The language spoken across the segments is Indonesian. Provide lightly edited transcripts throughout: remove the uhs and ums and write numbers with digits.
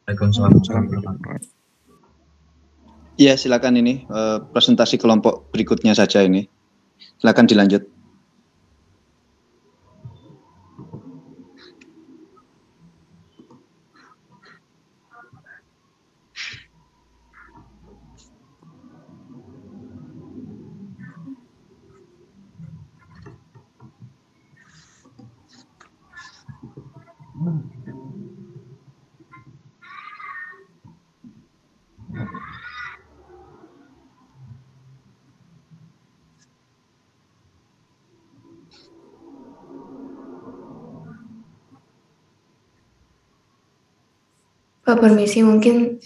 Waalaikumsalam warahmatullahi wabarakatuh. Iya, silakan ini presentasi kelompok berikutnya saja ini. Silakan dilanjut. Pak, permisi, mungkin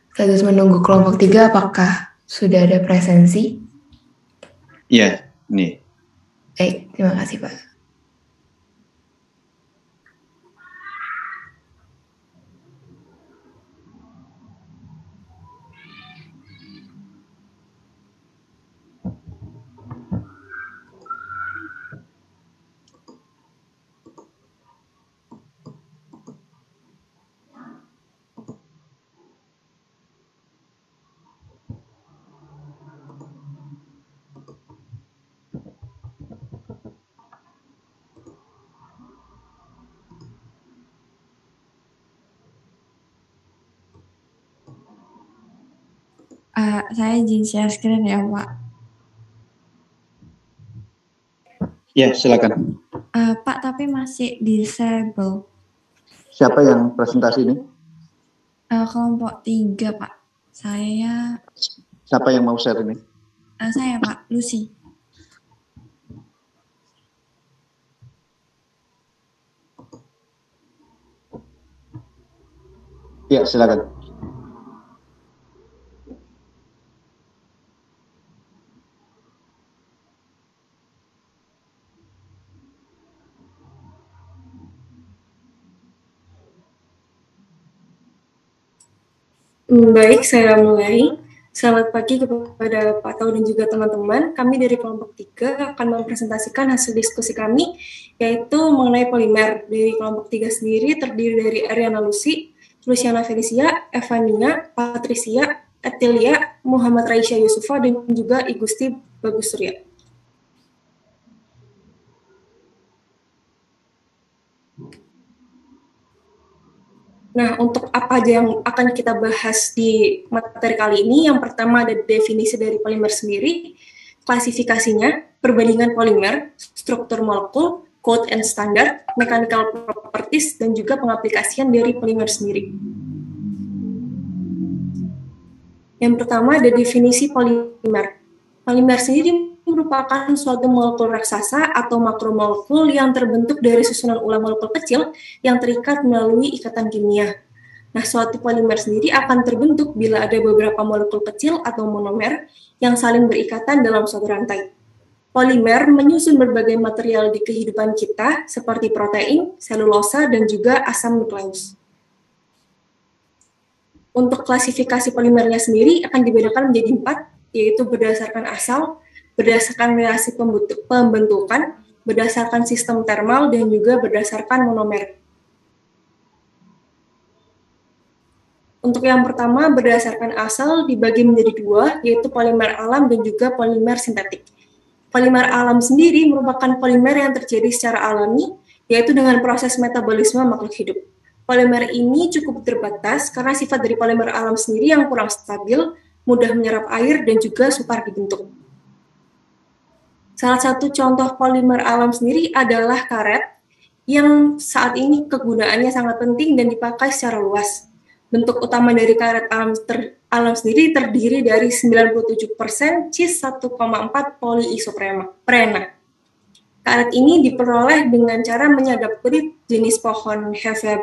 sekaligus menunggu kelompok 3, apakah sudah ada presensi? Iya, nih. Baik, terima kasih Pak. Saya izin share screen ya, Pak. Ya, silakan. Pak, tapi masih disable. Siapa yang presentasi ini? Kelompok 3, Pak. Saya. Siapa yang mau share ini? Saya, Pak. Lucy. Ya, silakan. Baik, saya mulai. Selamat pagi kepada Pak Tau dan juga teman-teman. Kami dari kelompok 3 akan mempresentasikan hasil diskusi kami, yaitu mengenai polimer. Dari kelompok 3 sendiri terdiri dari Ariana Lucy, Luciana Felicia, Evania, Patricia, Etilia, Muhammad Raisya Yusufa, dan juga Igusti Bagus Surya. Nah, untuk apa aja yang akan kita bahas di materi kali ini, yang pertama ada definisi dari polimer sendiri, klasifikasinya, perbandingan polimer, struktur molekul, code and standard, mechanical properties, dan juga pengaplikasian dari polimer sendiri. Yang pertama ada definisi polimer. Polimer sendiri merupakan suatu molekul raksasa atau makromolekul yang terbentuk dari susunan ulang molekul kecil yang terikat melalui ikatan kimia. Nah, suatu polimer sendiri akan terbentuk bila ada beberapa molekul kecil atau monomer yang saling berikatan dalam suatu rantai. Polimer menyusun berbagai material di kehidupan kita seperti protein, selulosa, dan juga asam nukleus. Untuk klasifikasi polimernya sendiri akan dibedakan menjadi 4, yaitu berdasarkan asal, berdasarkan reaksi pembentukan, berdasarkan sistem termal, dan juga berdasarkan monomer. Untuk yang pertama, berdasarkan asal dibagi menjadi 2, yaitu polimer alam dan juga polimer sintetik. Polimer alam sendiri merupakan polimer yang terjadi secara alami, yaitu dengan proses metabolisme makhluk hidup. Polimer ini cukup terbatas karena sifat dari polimer alam sendiri yang kurang stabil, mudah menyerap air, dan juga sukar dibentuk. Salah satu contoh polimer alam sendiri adalah karet, yang saat ini kegunaannya sangat penting dan dipakai secara luas. Bentuk utama dari karet alam sendiri terdiri dari 97% cis 1,4 poliisoprena. Karet ini diperoleh dengan cara menyadap kulit jenis pohon Hevea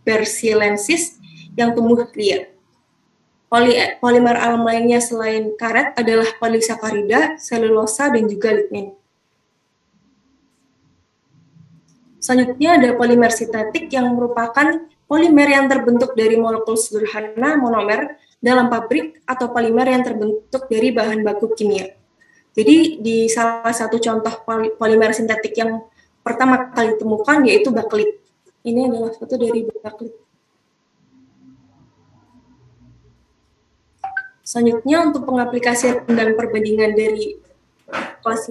bersilensis yang tumbuh liar. Polimer alam lainnya selain karet adalah polisakarida, selulosa, dan juga lignin. Selanjutnya ada polimer sintetik yang merupakan polimer yang terbentuk dari molekul sederhana monomer dalam pabrik atau polimer yang terbentuk dari bahan baku kimia. Jadi di salah satu contoh polimer sintetik yang pertama kali ditemukan yaitu baklit. Ini adalah foto dari baklit. Selanjutnya untuk pengaplikasian dan perbandingan dari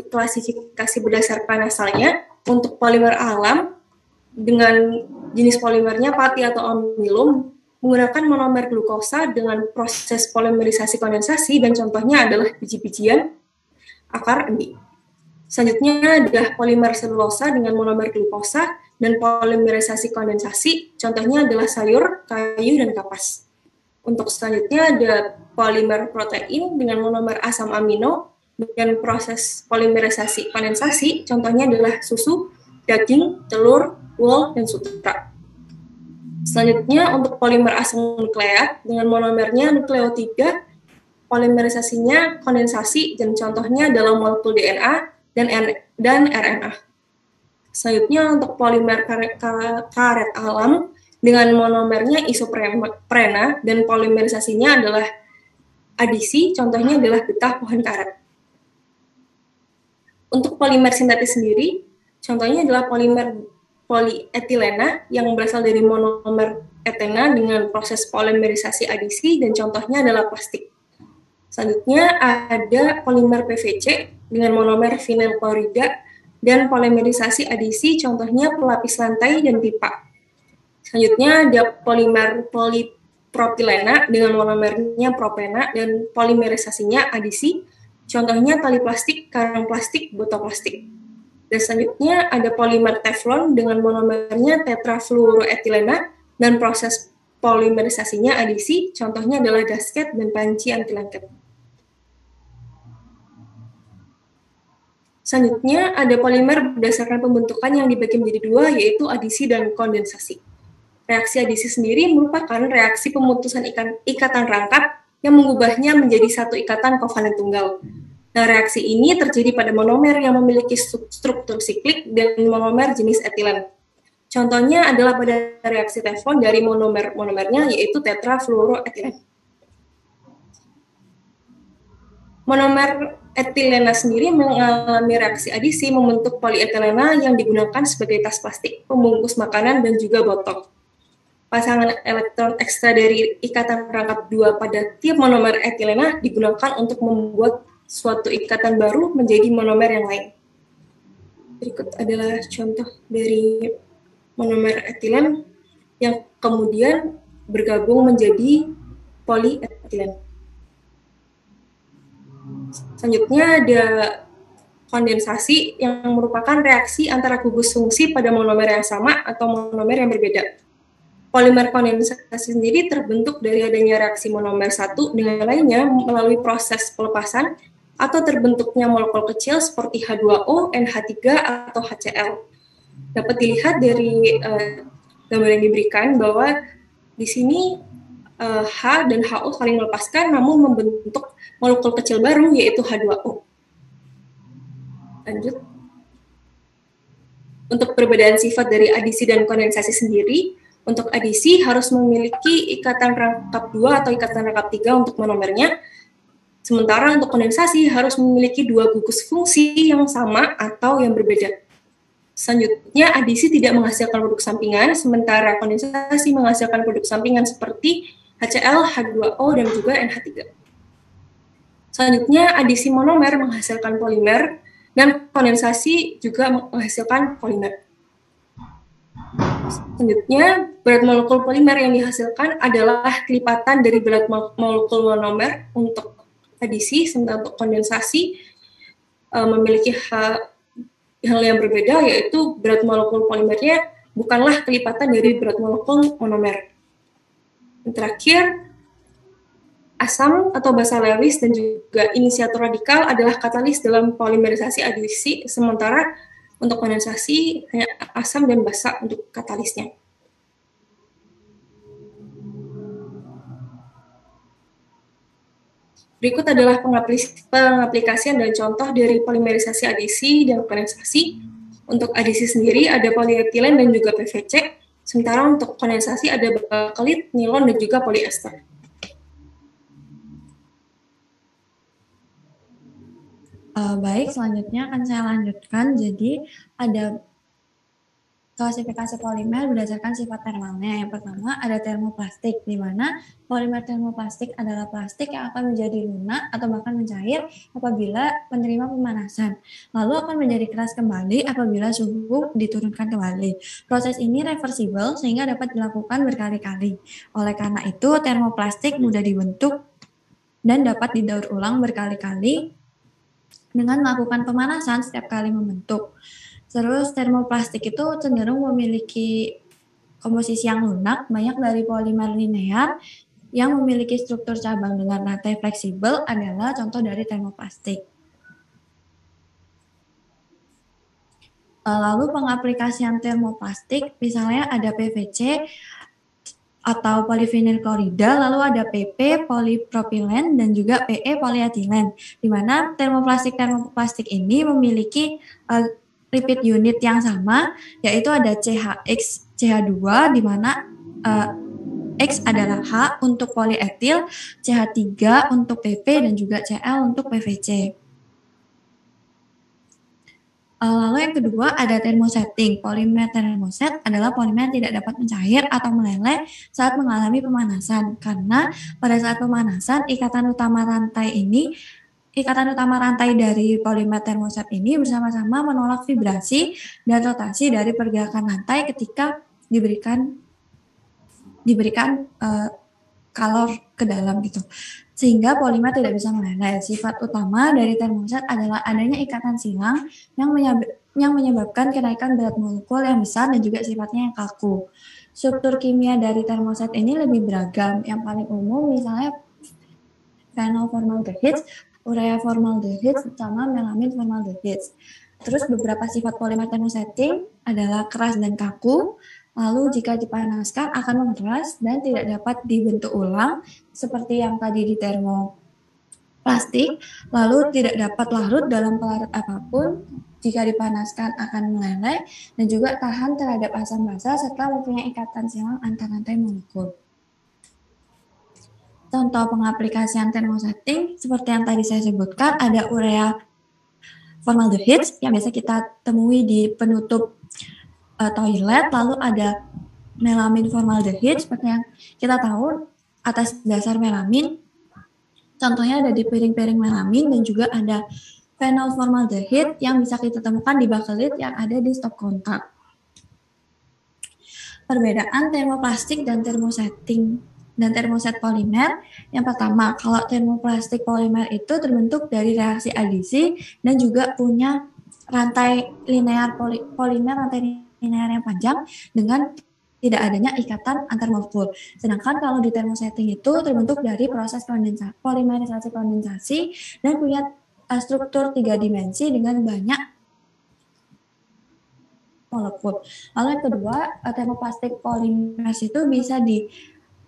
klasifikasi berdasarkan asalnya, untuk polimer alam dengan jenis polimernya pati atau amilum menggunakan monomer glukosa dengan proses polimerisasi kondensasi dan contohnya adalah biji-bijian, akar, endi. Selanjutnya adalah polimer selulosa dengan monomer glukosa dan polimerisasi kondensasi, contohnya adalah sayur, kayu, dan kapas. Untuk selanjutnya ada polimer protein dengan monomer asam amino dan proses polimerisasi kondensasi, contohnya adalah susu, daging, telur, wool, dan sutra. Selanjutnya untuk polimer asam nukleat dengan monomernya nukleotida, polimerisasinya kondensasi dan contohnya adalah molekul DNA dan RNA. Selanjutnya untuk polimer karet alam dengan monomernya isoprena dan polimerisasinya adalah adisi, contohnya adalah getah pohon karet. Untuk polimer sintetis sendiri, contohnya adalah polimer polietilena yang berasal dari monomer etena dengan proses polimerisasi adisi dan contohnya adalah plastik. Selanjutnya ada polimer PVC dengan monomer vinyl klorida dan polimerisasi adisi, contohnya pelapis lantai dan pipa. Selanjutnya ada polimer polipropilena dengan monomernya propena dan polimerisasinya adisi, contohnya tali plastik, karang plastik, botol plastik. Dan selanjutnya ada polimer teflon dengan monomernya tetrafluoroetilena dan proses polimerisasinya adisi, contohnya adalah gasket dan panci anti lengket. Selanjutnya ada polimer berdasarkan pembentukan yang dibagi menjadi dua, yaitu adisi dan kondensasi. Reaksi adisi sendiri merupakan reaksi pemutusan ikatan rangkap yang mengubahnya menjadi satu ikatan kovalen tunggal. Nah, reaksi ini terjadi pada monomer yang memiliki struktur siklik dan monomer jenis etilen. Contohnya adalah pada reaksi teflon dari monomernya yaitu tetrafluoroetilen. Monomer etilena sendiri mengalami reaksi adisi membentuk polietilena yang digunakan sebagai tas plastik, pembungkus makanan, dan juga botol. Pasangan elektron ekstra dari ikatan rangkap 2 pada tiap monomer etilena digunakan untuk membuat suatu ikatan baru menjadi monomer yang lain. Berikut adalah contoh dari monomer etilen yang kemudian bergabung menjadi polietilen. Selanjutnya ada kondensasi yang merupakan reaksi antara gugus fungsi pada monomer yang sama atau monomer yang berbeda. Polimer kondensasi sendiri terbentuk dari adanya reaksi monomer satu dengan lainnya melalui proses pelepasan atau terbentuknya molekul kecil seperti H2O, NH3, atau HCl. Dapat dilihat dari gambar yang diberikan bahwa di sini H dan HO saling melepaskan namun membentuk molekul kecil baru yaitu H2O. Lanjut. Untuk perbedaan sifat dari adisi dan kondensasi sendiri, untuk adisi harus memiliki ikatan rangkap 2 atau ikatan rangkap 3 untuk monomernya. Sementara untuk kondensasi harus memiliki 2 gugus fungsi yang sama atau yang berbeda. Selanjutnya, adisi tidak menghasilkan produk sampingan, sementara kondensasi menghasilkan produk sampingan seperti HCl, H2O, dan juga NH3. Selanjutnya, adisi monomer menghasilkan polimer, dan kondensasi juga menghasilkan polimer. Selanjutnya, berat molekul polimer yang dihasilkan adalah kelipatan dari berat molekul monomer untuk adisi, sementara untuk kondensasi memiliki hal yang berbeda, yaitu berat molekul polimernya bukanlah kelipatan dari berat molekul monomer. Yang terakhir, asam atau basa Lewis dan juga inisiator radikal adalah katalis dalam polimerisasi adisi, sementara untuk kondensasi hanya asam dan basa untuk katalisnya. Berikut adalah pengaplikasian dan contoh dari polimerisasi adisi dan kondensasi. Untuk adisi sendiri ada polietilen dan juga PVC, sementara untuk kondensasi ada bakelit, nilon, dan juga polyester. Baik, selanjutnya akan saya lanjutkan. Jadi ada klasifikasi polimer berdasarkan sifat termalnya. Yang pertama ada termoplastik, di mana polimer termoplastik adalah plastik yang akan menjadi lunak atau bahkan mencair apabila menerima pemanasan. Lalu akan menjadi keras kembali apabila suhu diturunkan kembali. Proses ini reversible sehingga dapat dilakukan berkali-kali. Oleh karena itu, termoplastik mudah dibentuk dan dapat didaur ulang berkali-kali dengan melakukan pemanasan setiap kali membentuk. Terus termoplastik itu cenderung memiliki komposisi yang lunak, banyak dari polimer linear yang memiliki struktur cabang dengan rantai fleksibel adalah contoh dari termoplastik. Lalu pengaplikasian termoplastik, misalnya ada PVC atau polivinil klorida, lalu ada PP, polipropilen, dan juga PE, polietilen, di mana termoplastik ini memiliki lipid unit yang sama, yaitu ada CHX, CH2, di mana X adalah H untuk polietil, CH3 untuk PP, dan juga Cl untuk PVC. Lalu yang kedua ada thermosetting. Polimer thermoset adalah polimer yang tidak dapat mencair atau meleleh saat mengalami pemanasan, karena pada saat pemanasan ikatan utama rantai dari polimer termoset ini bersama-sama menolak vibrasi dan rotasi dari pergerakan rantai ketika diberikan kalor ke dalam gitu. Sehingga polimer tidak bisa meleleh. Sifat utama dari termoset adalah adanya ikatan silang yang menyebabkan kenaikan berat molekul yang besar dan juga sifatnya yang kaku. Struktur kimia dari termoset ini lebih beragam. Yang paling umum misalnya phenol formaldehyde, urea formaldehyde, sama melamin formaldehyde. Terus beberapa sifat polimer thermosetting adalah keras dan kaku, lalu jika dipanaskan akan mengeras dan tidak dapat dibentuk ulang seperti yang tadi di termoplastik, lalu tidak dapat larut dalam pelarut apapun, jika dipanaskan akan meleleh, dan juga tahan terhadap asam basa serta mempunyai ikatan silang antar rantai molekul. Contoh pengaplikasian thermosetting seperti yang tadi saya sebutkan, ada urea formaldehyde yang biasa kita temui di penutup toilet, lalu ada melamin formaldehyde seperti yang kita tahu atas dasar melamin, contohnya ada di piring-piring melamin, dan juga ada phenol formaldehyde yang bisa kita temukan di bakelit yang ada di stop kontak. Perbedaan termoplastik dan termosetting dan termoset polimer. Yang pertama, kalau termoplastik polimer itu terbentuk dari reaksi adisi dan juga punya rantai linear polimer rantai linear yang panjang dengan tidak adanya ikatan antar molekul. Sedangkan kalau di termosetting itu terbentuk dari proses polimerisasi kondensasi dan punya struktur 3 dimensi dengan banyak molekul. Lalu yang kedua, termoplastik polimer itu bisa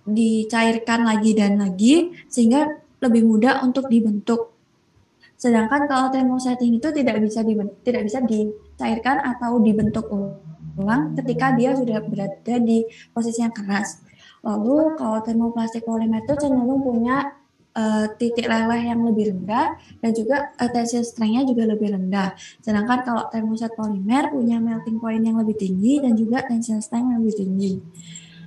dicairkan lagi dan lagi sehingga lebih mudah untuk dibentuk. Sedangkan kalau termosetting itu tidak bisa dicairkan atau dibentuk ulang ketika dia sudah berada di posisi yang keras. Lalu kalau termoplastik polimer itu cenderung punya titik leleh yang lebih rendah dan juga tensile strength-nya juga lebih rendah. Sedangkan kalau termoset polimer punya melting point yang lebih tinggi dan juga tensile strength yang lebih tinggi.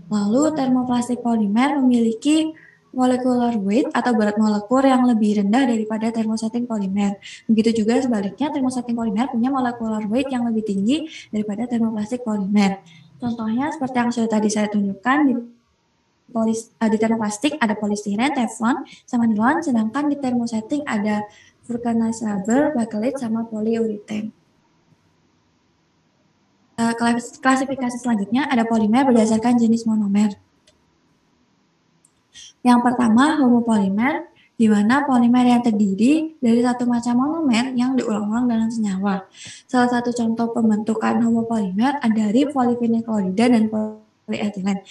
Lalu termoplastik polimer memiliki molecular weight atau berat molekul yang lebih rendah daripada termosetting polimer. Begitu juga sebaliknya, termosetting polimer punya molecular weight yang lebih tinggi daripada termoplastik polimer. Contohnya seperti yang sudah tadi saya tunjukkan, di termoplastik ada polistiren, teflon, sama nilon, sedangkan di termosetting ada vulcanized rubber, bakelit, sama polyurethane. Klasifikasi selanjutnya ada polimer berdasarkan jenis monomer. Yang pertama, homopolimer, di mana polimer yang terdiri dari satu macam monomer yang diulang-ulang dalam senyawa. Salah satu contoh pembentukan homopolimer ada dari polivinil klorida dan polietilen.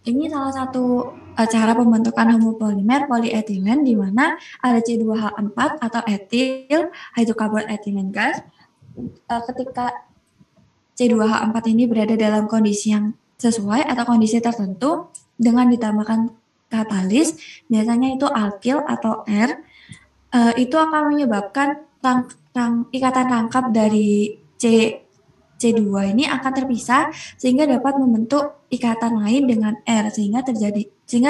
Ini salah satu cara pembentukan homopolimer polietilen, di mana ada C2H4 atau etil hydrocarbon ethylene gas. Ketika C2H4 ini berada dalam kondisi yang sesuai atau kondisi tertentu dengan ditambahkan katalis, biasanya itu alkil atau R, itu akan menyebabkan ikatan rangkap dari C C2 ini akan terpisah sehingga dapat membentuk ikatan lain dengan R sehingga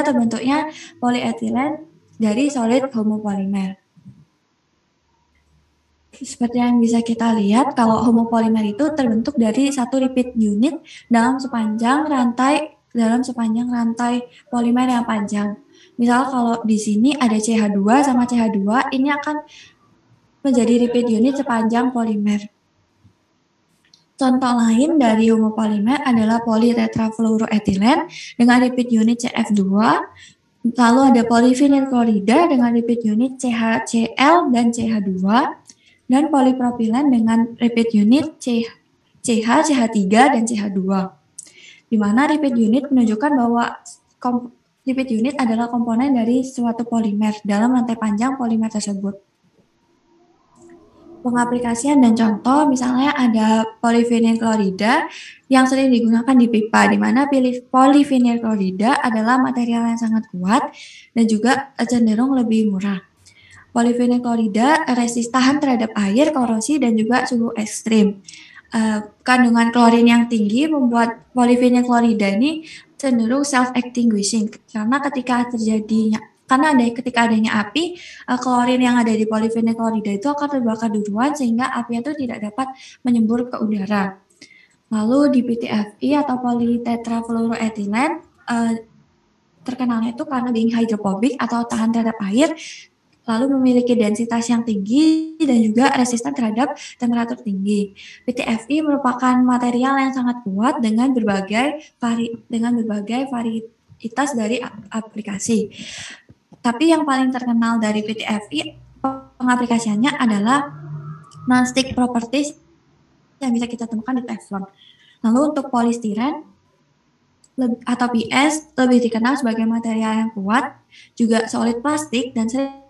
terbentuknya polietilen dari solid homopolimer. Seperti yang bisa kita lihat, kalau homopolimer itu terbentuk dari satu repeat unit dalam sepanjang rantai polimer yang panjang. Misal kalau di sini ada CH2 sama CH2, ini akan menjadi repeat unit sepanjang polimer. Contoh lain dari homopolimer adalah politetrafluoroetilen dengan repeat unit CF2, lalu ada polivinyl klorida dengan repeat unit CHCl dan CH2, dan polipropilen dengan repeat unit CH, CH3, dan CH2. Di mana repeat unit menunjukkan bahwa repeat unit adalah komponen dari suatu polimer dalam rantai panjang polimer tersebut. Pengaplikasian dan contoh, misalnya ada polivinyl klorida yang sering digunakan di pipa, di mana polivinyl klorida adalah material yang sangat kuat dan juga cenderung lebih murah. Polivinyl klorida tahan terhadap air, korosi, dan juga suhu ekstrim. Kandungan klorin yang tinggi membuat polivinyl klorida ini cenderung self-extinguishing, karena ketika adanya api, klorin yang ada di polivinyl klorida itu akan terbakar duluan sehingga api itu tidak dapat menyembur ke udara. Lalu di PTFE atau politetrafluoroetilen terkenalnya itu karena being hydrophobic atau tahan terhadap air, lalu memiliki densitas yang tinggi dan juga resisten terhadap temperatur tinggi. PTFE merupakan material yang sangat kuat dengan berbagai varietas dari aplikasi. Tapi yang paling terkenal dari PTFE pengaplikasiannya adalah non-stick properties yang bisa kita temukan di Teflon. Lalu untuk polistiren atau PS lebih dikenal sebagai material yang kuat, juga solid plastik, dan sering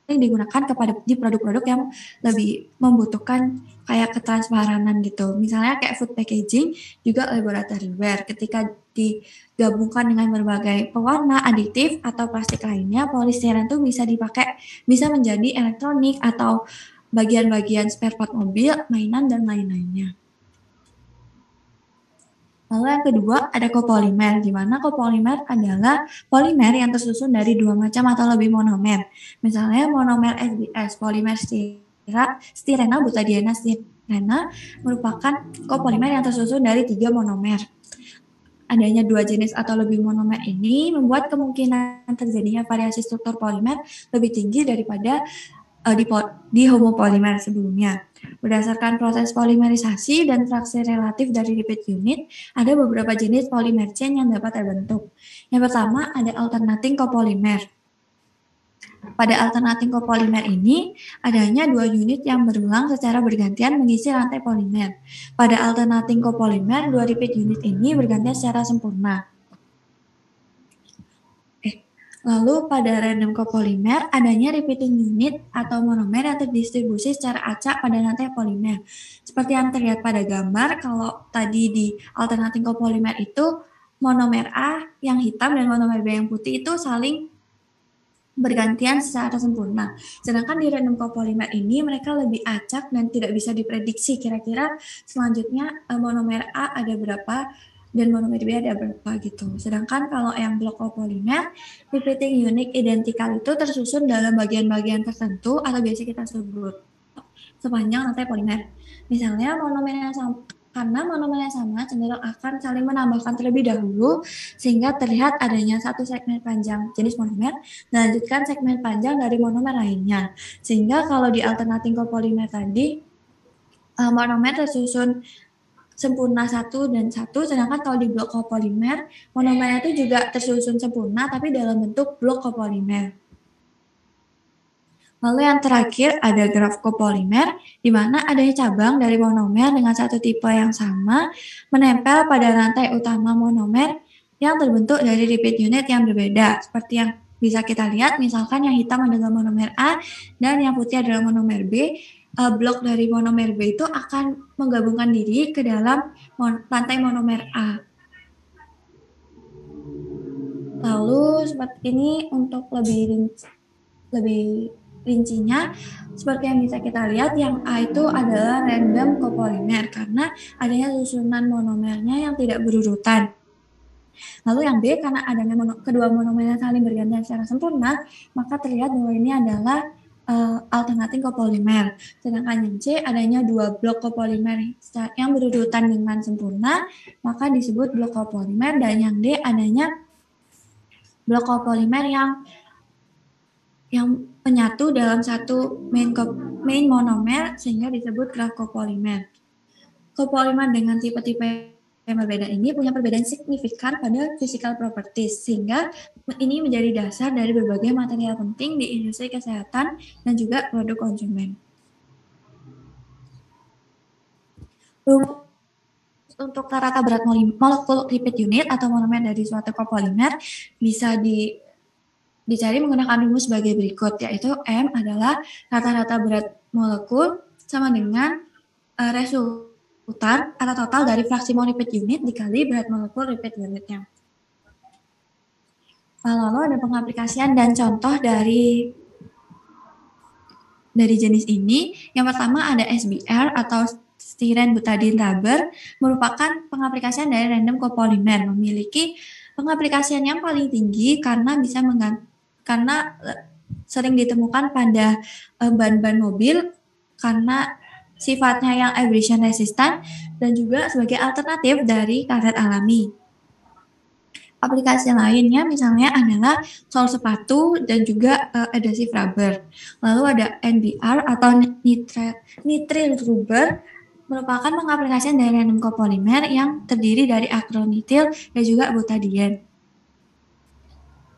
digunakan di produk-produk yang lebih membutuhkan kayak ketransparanan gitu. Misalnya kayak food packaging, juga laboratory wear. Ketika digabungkan dengan berbagai pewarna, aditif, atau plastik lainnya, polistiren itu bisa menjadi elektronik atau bagian-bagian spare part mobil, mainan, dan lain-lainnya. Lalu yang kedua ada copolimer, di mana copolimer adalah polimer yang tersusun dari dua macam atau lebih monomer. Misalnya monomer SBS, polimer stirena, butadiena stirena merupakan copolimer yang tersusun dari 3 monomer. Adanya 2 jenis atau lebih monomer ini membuat kemungkinan terjadinya variasi struktur polimer lebih tinggi daripada di homopolimer sebelumnya. Berdasarkan proses polimerisasi dan fraksi relatif dari repeat unit, ada beberapa jenis polimer chain yang dapat terbentuk. Yang pertama ada alternating copolimer. Pada alternating copolimer ini, adanya 2 unit yang berulang secara bergantian mengisi rantai polimer. Pada alternating copolimer, 2 repeat unit ini bergantian secara sempurna. Lalu pada random copolimer, adanya repeating unit atau monomer yang terdistribusi secara acak pada rantai polimer. Seperti yang terlihat pada gambar, kalau tadi di alternating copolimer itu monomer A yang hitam dan monomer B yang putih itu saling bergantian secara sempurna. Sedangkan di random copolimer ini mereka lebih acak dan tidak bisa diprediksi kira-kira selanjutnya monomer A ada berapa dan monomer B ada berapa gitu. Sedangkan kalau yang blok copolimer, repeating unit identikal itu tersusun dalam bagian-bagian tertentu atau biasa kita sebut sepanjang rantai polimer. Misalnya monomer yang sama, karena monomer yang sama cenderung akan saling menambahkan terlebih dahulu sehingga terlihat adanya satu segmen panjang jenis monomer dan lanjutkan segmen panjang dari monomer lainnya. Sehingga kalau di alternating copolimer tadi monomer tersusun sempurna 1 dan 1, sedangkan kalau di blok copolimer, monomer itu juga tersusun sempurna tapi dalam bentuk blok copolimer. Lalu yang terakhir ada graf copolimer, di mana adanya cabang dari monomer dengan satu tipe yang sama menempel pada rantai utama monomer yang terbentuk dari repeat unit yang berbeda. Seperti yang bisa kita lihat, misalkan yang hitam adalah monomer A dan yang putih adalah monomer B. Blok dari monomer B itu akan menggabungkan diri ke dalam rantai monomer A. Lalu seperti ini untuk lebih rincinya seperti yang bisa kita lihat, yang A itu adalah random copolymer karena adanya susunan monomernya yang tidak berurutan. Lalu yang B, karena adanya kedua monomer yang saling bergantian secara sempurna, maka terlihat bahwa ini adalah alternating copolymer. Sedangkan yang C, adanya dua blok copolymer yang berurutan dengan sempurna, maka disebut blok copolymer. Dan yang D, adanya blok copolymer yang menyatu dalam satu main monomer sehingga disebut graf copolymer. Copolymer dengan tipe-tipe yang berbeda ini punya perbedaan signifikan pada physical properties, sehingga ini menjadi dasar dari berbagai material penting di industri kesehatan dan juga produk konsumen. Untuk rata berat molekul lipid unit atau monomer dari suatu copolymer bisa dicari menggunakan rumus sebagai berikut, yaitu M adalah rata-rata berat molekul sama dengan resultan atau total dari fraksi mol lipid unit dikali berat molekul lipid unitnya. Lalu ada pengaplikasian dan contoh dari jenis ini. Yang pertama ada SBR atau styrene butadiene rubber, merupakan pengaplikasian dari random copolymer, memiliki pengaplikasian yang paling tinggi karena sering ditemukan pada ban-ban mobil karena sifatnya yang abrasion resistant dan juga sebagai alternatif dari karet alami. Aplikasi lainnya misalnya adalah sol sepatu dan juga adhesive rubber. Lalu ada NBR atau nitrile rubber, merupakan pengaplikasian dari random copolymer yang terdiri dari acrylonitrile dan juga butadiene.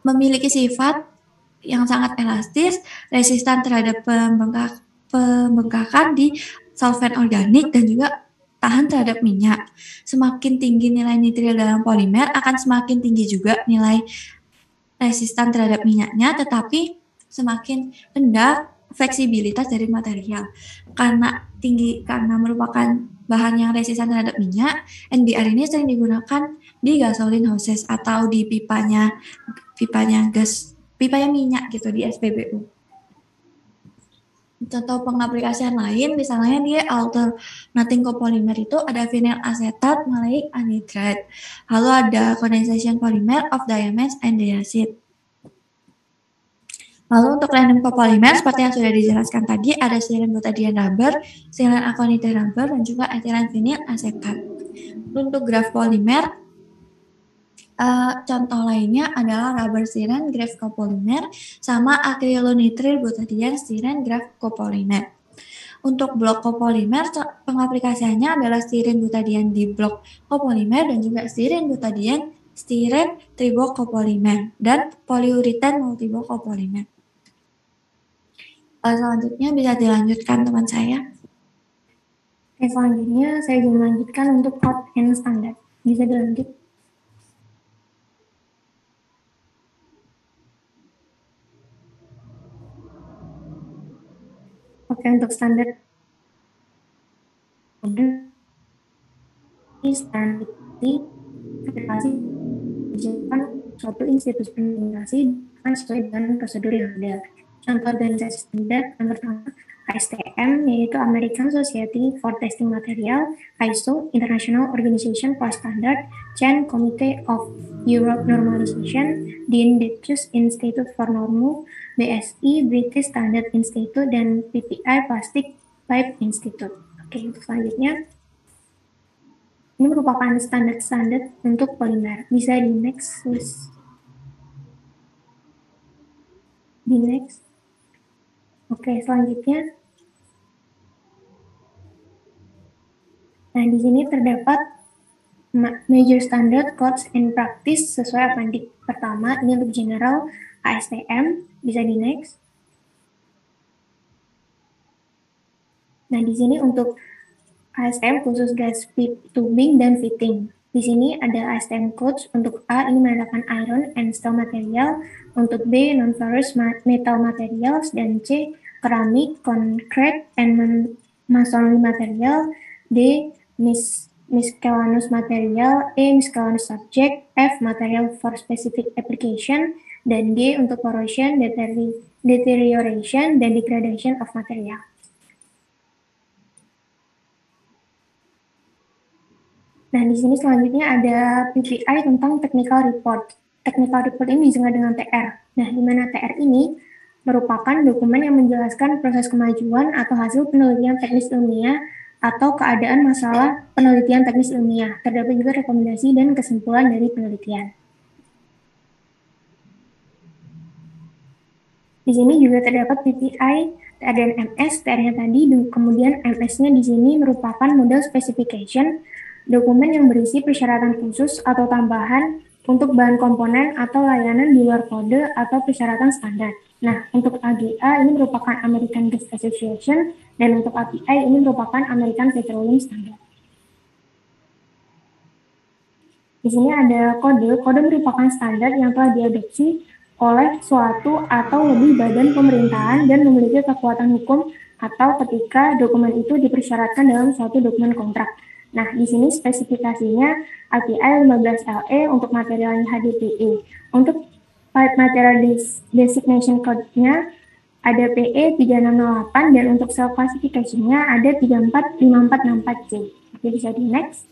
Memiliki sifat yang sangat elastis, resistan terhadap pembengkakan di solvent organik dan juga tahan terhadap minyak. Semakin tinggi nilai nitril dalam polimer, akan semakin tinggi juga nilai resistan terhadap minyaknya, tetapi semakin rendah fleksibilitas dari material. Karena merupakan bahan yang resistan terhadap minyak, NBR ini sering digunakan di gasoline hoses atau di pipanya minyak gitu di SPBU. Contoh pengaplikasian lain, misalnya dia alternating copolymer itu ada vinyl asetat, maleic anhydride. Lalu ada condensation polymer of diamonds and diacid. Lalu untuk random copolymer seperti yang sudah dijelaskan tadi, ada styrene butadiene rubber, styrene acrylonitrile rubber, dan juga ethylene vinyl asetat. Untuk graph polymer, contoh lainnya adalah rubber styrene graph copolymer sama acrylonitrile butadiene styrene graph copolymer. Untuk blok copolymer, pengaplikasiannya adalah styrene butadiene di blok copolymer dan juga styrene butadiene styrene triblok copolymer dan polyurethane multiblok copolymer. Selanjutnya bisa dilanjutkan teman saya. Oke, selanjutnya saya ingin melanjutkan untuk hot and standard. Bisa dilanjut. Oke, untuk standar federasi dijalankan suatu institusi organisasi sesuai dengan prosedur yang ada. Contoh organisasi standar yang pertama ASTM, yaitu American Society for Testing Material, ISO, International Organization for Standard, CHAN, Committee of Europe Normalization, DIN, Dutch Institute for Normu, BSI, British Standard Institute, dan PPI, Plastic Pipe Institute. Oke, untuk selanjutnya, ini merupakan standar-standar untuk polimer. Bisa di next, please. Di next. Oke, selanjutnya. Nah, di sini terdapat major standard codes and practice sesuai appendix. Pertama, ini untuk general ASTM, bisa di next. Nah, di sini untuk ASTM khusus gas tubing dan fitting. Di sini ada ASTM codes. Untuk A ini menandakan iron and steel material, untuk B non-ferrous metal materials, dan C keramik, concrete, and masonry material, D miscellaneous material, E miscellaneous subject, F material for specific application, dan G untuk corrosion deterioration, dan degradation of material. Nah, di sini selanjutnya ada PPI tentang technical report. Technical report ini disingkat dengan TR. Nah, di mana TR ini merupakan dokumen yang menjelaskan proses kemajuan atau hasil penelitian teknis ilmiah atau keadaan masalah penelitian teknis ilmiah. Terdapat juga rekomendasi dan kesimpulan dari penelitian. Di sini juga terdapat PPI, TR dan MS, TR-nya tadi, kemudian MS-nya di sini merupakan model specification, dokumen yang berisi persyaratan khusus atau tambahan untuk bahan komponen atau layanan di luar kode atau persyaratan standar. Nah, untuk AGA ini merupakan American Gas Association, dan untuk API ini merupakan American Petroleum Standard. Di sini ada kode. Kode merupakan standar yang telah diadopsi oleh suatu atau lebih badan pemerintahan dan memiliki kekuatan hukum atau ketika dokumen itu dipersyaratkan dalam suatu dokumen kontrak. Nah, di sini spesifikasinya API 15LE untuk materialnya HDPE. Untuk Pipe Material Designation Code-nya ada PE 3608 dan untuk cell classification-nya ada 345464C. Oke, bisa di next.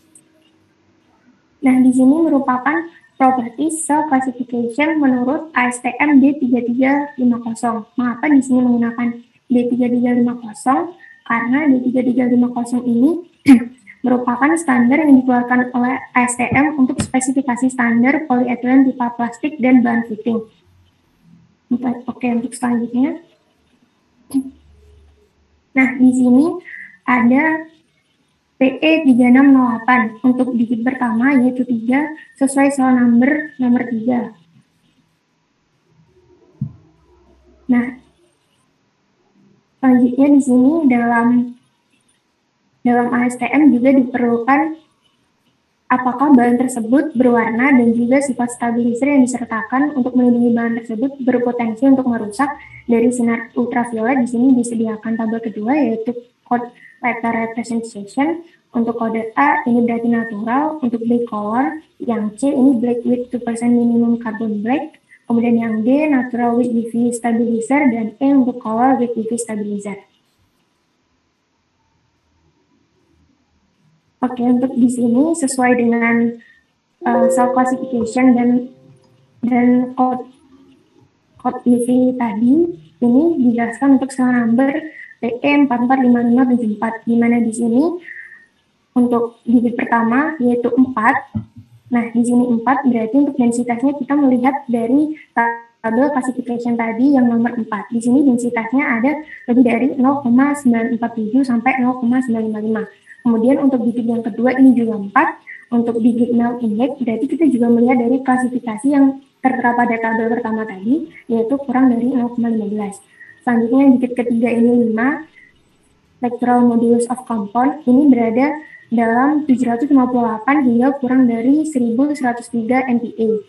Nah, di sini merupakan properties cell classification menurut ASTM D3350. Mengapa di sini menggunakan D3350? Karena D3350 ini merupakan standar yang dikeluarkan oleh ASTM untuk spesifikasi standar polyethylene pipa plastik dan bahan fitting. Oke, untuk selanjutnya. Nah, di sini ada PE 3608 untuk digit pertama yaitu 3 sesuai cell number nomor 3. Nah, selanjutnya di sini dalam ASTM juga diperlukan apakah bahan tersebut berwarna dan juga sifat stabilizer yang disertakan untuk melindungi bahan tersebut berpotensi untuk merusak dari sinar ultraviolet. Di sini disediakan tabel kedua yaitu code letter representation. Untuk kode A ini berarti natural, untuk black color, yang C ini black with 2% minimum carbon black, kemudian yang D natural with UV stabilizer, dan E untuk color with UV stabilizer. Oke, untuk di sini sesuai dengan cell classification dan code UV tadi, ini dijelaskan untuk cell number PE 445574, di mana di sini untuk digit pertama yaitu 4. Nah, di sini 4 berarti untuk densitasnya kita melihat dari tabel classification tadi yang nomor 4. Di sini densitasnya ada lebih dari 0,947 sampai 0,955. Kemudian untuk digit yang kedua ini juga 4. Untuk digit melt index berarti kita juga melihat dari klasifikasi yang tertera pada tabel pertama tadi, yaitu kurang dari 0,15. Selanjutnya digit ketiga ini 5. Electoral modulus of compound ini berada dalam 758 hingga kurang dari 1103 MPa.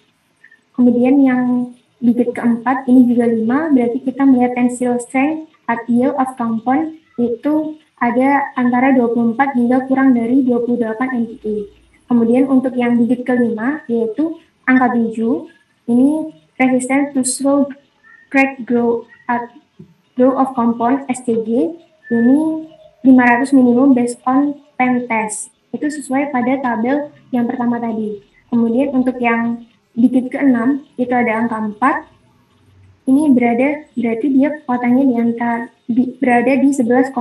Kemudian yang digit keempat ini juga 5, berarti kita melihat tensile strength at yield of compound itu ada antara 24 hingga kurang dari 28 MPa. Kemudian untuk yang digit kelima yaitu angka 7, ini resistant to slow crack growth of compound SCG, ini 500 minimum based on pen test. Itu sesuai pada tabel yang pertama tadi. Kemudian untuk yang digit ke-6 itu ada angka 4. Ini berarti dia kekuatannya berada di 11,03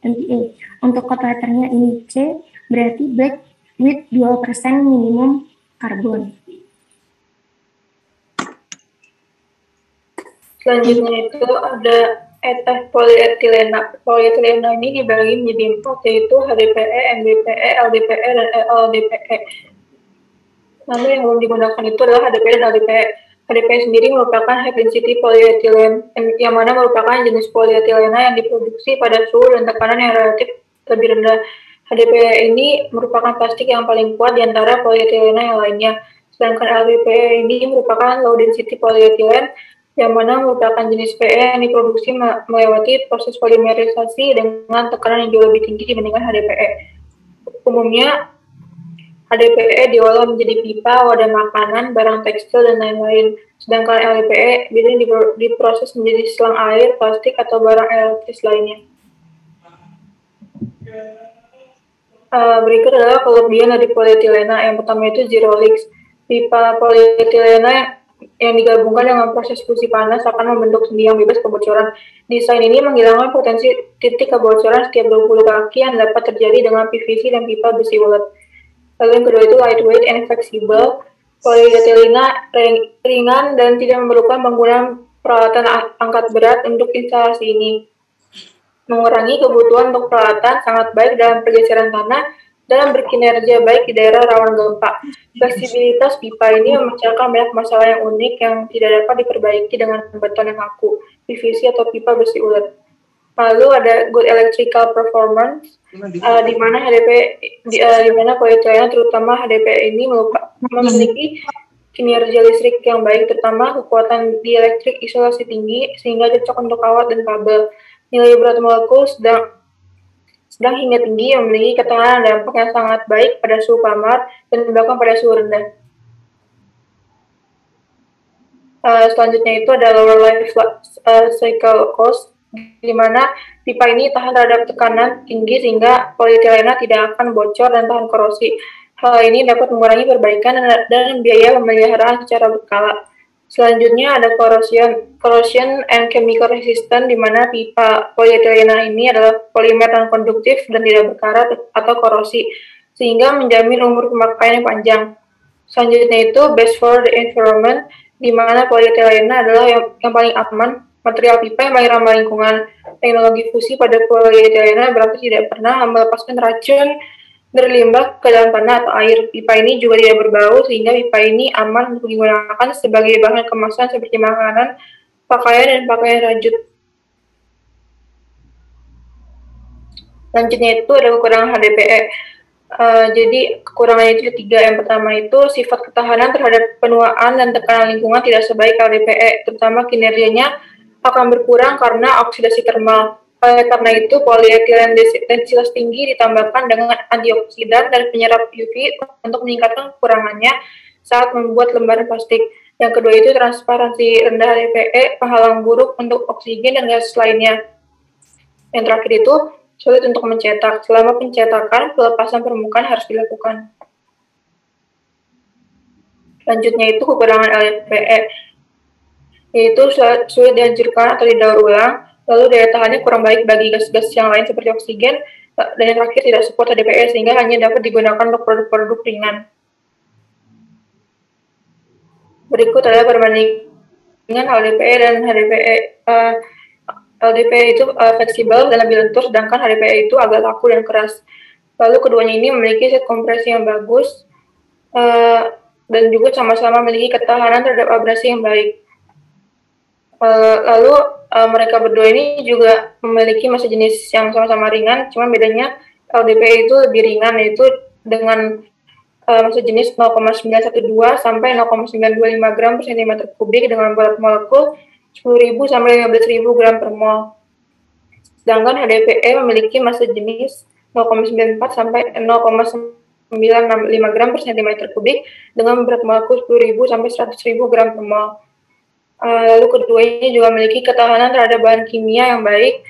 MPa. Untuk code letternya ini C, berarti black with 2% minimum karbon. Selanjutnya itu ada etah polietilena. Polietilena ini dibagi menjadi 4, yaitu HDPE, MDPE, LDPE, dan LDPE. Namun yang belum digunakan itu adalah HDPE dan LDPE. HDPE sendiri merupakan high density polyethylene, yang mana merupakan jenis polietilena yang diproduksi pada suhu dan tekanan yang relatif lebih rendah. HDPE ini merupakan plastik yang paling kuat di antara polietilena yang lainnya. Sedangkan LDPE ini merupakan low density polyethylene, yang mana merupakan jenis PE yang diproduksi melewati proses polimerisasi dengan tekanan yang jauh lebih tinggi dibandingkan HDPE. Umumnya, HDPE diolah menjadi pipa, wadah makanan, barang tekstil, dan lain-lain. Sedangkan LDPE biasanya diproses menjadi selang air, plastik, atau barang elektris lainnya. Berikut adalah kelebihan dari polietilena. Yang pertama itu zero leaks. Pipa polietilena yang digabungkan dengan proses fusi panas akan membentuk sendi yang bebas kebocoran. Desain ini menghilangkan potensi titik kebocoran setiap 20 kaki yang dapat terjadi dengan PVC dan pipa besi ulet. Lalu yang kedua itu lightweight and flexible. Polietilena ringan dan tidak memerlukan penggunaan peralatan angkat berat untuk instalasi ini. Mengurangi kebutuhan untuk peralatan, sangat baik dalam pergeseran tanah dan berkinerja baik di daerah rawan gempa. Fleksibilitas pipa ini memecahkan banyak masalah yang unik yang tidak dapat diperbaiki dengan beton yang kaku, PVC atau pipa besi ulet. Lalu ada good electrical performance, di mana di mana polietilena terutama HDPE ini memiliki kinerja listrik yang baik, terutama kekuatan dielektrik isolasi tinggi sehingga cocok untuk kawat dan kabel. Nilai berat molekul sedang hingga tinggi, memiliki ketahanan dampak yang sangat baik pada suhu kamar dan bahkan pada suhu rendah. Selanjutnya itu ada lower life cycle cost, di mana pipa ini tahan terhadap tekanan tinggi sehingga polietilena tidak akan bocor dan tahan korosi. Hal ini dapat mengurangi perbaikan dan biaya pemeliharaan secara berkala. Selanjutnya ada corrosion and chemical resistant, di mana pipa polietilena ini adalah polimer non konduktif dan tidak berkarat atau korosi, sehingga menjamin umur pemakaian yang panjang. Selanjutnya itu best for the environment, di mana polietilena adalah yang paling aman, material pipa yang paling ramah lingkungan. Teknologi fusi pada polietilena berarti tidak pernah melepaskan racun dari limbah ke dalam tanah atau air. Pipa ini juga tidak berbau, sehingga pipa ini aman untuk digunakan sebagai bahan kemasan seperti makanan, pakaian, dan pakaian rajut. Selanjutnya itu ada kekurangan HDPE. Jadi kekurangannya itu 3. Yang pertama itu sifat ketahanan terhadap penuaan dan tekanan lingkungan tidak sebaik LDPE, terutama kinerjanya akan berkurang karena oksidasi termal. Karena itu, polietilen densitas tinggi ditambahkan dengan antioksidan dan penyerap UV untuk meningkatkan kekurangannya saat membuat lembaran plastik. Yang kedua itu transparansi rendah HDPE, penghalang buruk untuk oksigen dan gas lainnya. Yang terakhir itu sulit untuk mencetak. Selama pencetakan, pelepasan permukaan harus dilakukan. Selanjutnya itu kekurangan LDPE, yaitu sulit dihancurkan atau didaur ulang. Lalu daya tahannya kurang baik bagi gas-gas yang lain seperti oksigen, dan yang terakhir tidak support HDPE sehingga hanya dapat digunakan untuk produk-produk ringan. Berikut adalah perbandingan LDPE dan HDPE. LDPE itu fleksibel dan lebih lentur, sedangkan HDPE itu agak kaku dan keras. Lalu keduanya ini memiliki set kompresi yang bagus dan juga sama-sama memiliki ketahanan terhadap abrasi yang baik. Lalu mereka berdua ini juga memiliki massa jenis yang sama-sama ringan, cuma bedanya LDPE itu lebih ringan, yaitu dengan massa jenis 0,912 sampai 0,925 gram per cm kubik dengan berat molekul 10.000 sampai 15.000 gram per mol. Sedangkan HDPE memiliki massa jenis 0,94 sampai 0,965 gram per cm kubik dengan berat molekul 10.000 sampai 100.000 gram per mol. Lalu keduanya juga memiliki ketahanan terhadap bahan kimia yang baik,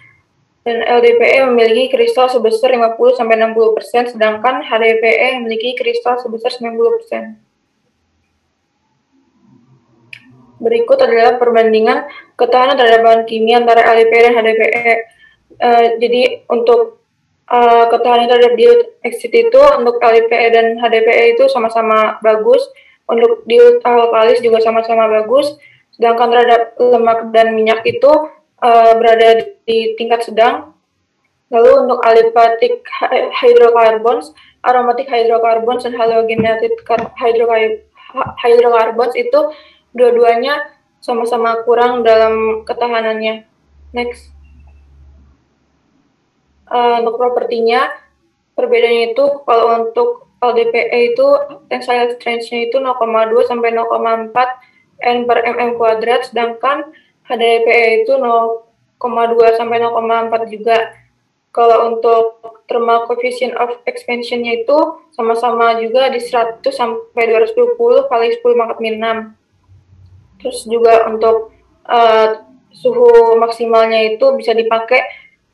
dan LDPE memiliki kristal sebesar 50-60%, sedangkan HDPE memiliki kristal sebesar 90%. Berikut adalah perbandingan ketahanan terhadap bahan kimia antara LDPE dan HDPE. Jadi untuk ketahanan terhadap dioxid itu untuk LDPE dan HDPE itu sama-sama bagus, untuk dialkalis juga sama-sama bagus. Sedangkan terhadap lemak dan minyak itu berada di tingkat sedang. Lalu untuk aliphatic hydrocarbons, aromatic hydrocarbons, dan halogenated hydrocarbons itu dua-duanya sama-sama kurang dalam ketahanannya. Next. Untuk propertinya, perbedaannya itu kalau untuk LDPE itu tensile strength-nya itu 0,2 sampai 0,4 N per mm kuadrat, sedangkan HDPE itu 0,2 sampai 0,4 juga. Kalau untuk thermal coefficient of expansion-nya itu sama-sama juga di 100 sampai 220 kali 10 pangkat min 6. Terus juga untuk suhu maksimalnya itu bisa dipakai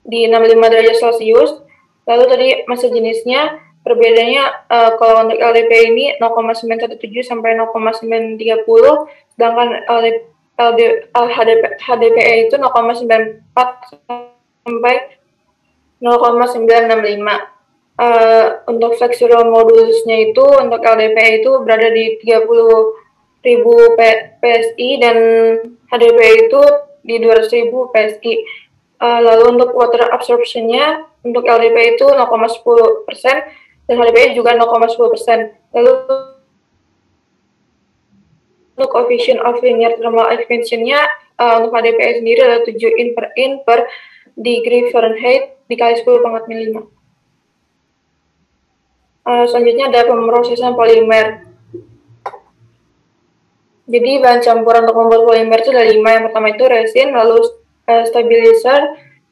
di 65 derajat Celcius. Lalu tadi massa jenisnya perbedaannya kalau untuk LDP ini 0,917 sampai 0,930, sedangkan HDPE itu 0,94 sampai 0,965. Untuk flexural modulusnya itu untuk LDPE itu berada di 30.000 PSI dan HDPE itu di 200.000 PSI. Lalu untuk water absorption-nya untuk LDPE itu 0,10% dan HDPE juga 0,10%. Lalu untuk coefficient of linear thermal expansion-nya untuk HDPE sendiri adalah 7 in per degree Fahrenheit dikali 10 pangkat min 5. Selanjutnya ada pemrosesan polimer. Jadi bahan campuran untuk membuat polimer itu ada 5. Yang pertama itu resin, lalu stabilizer,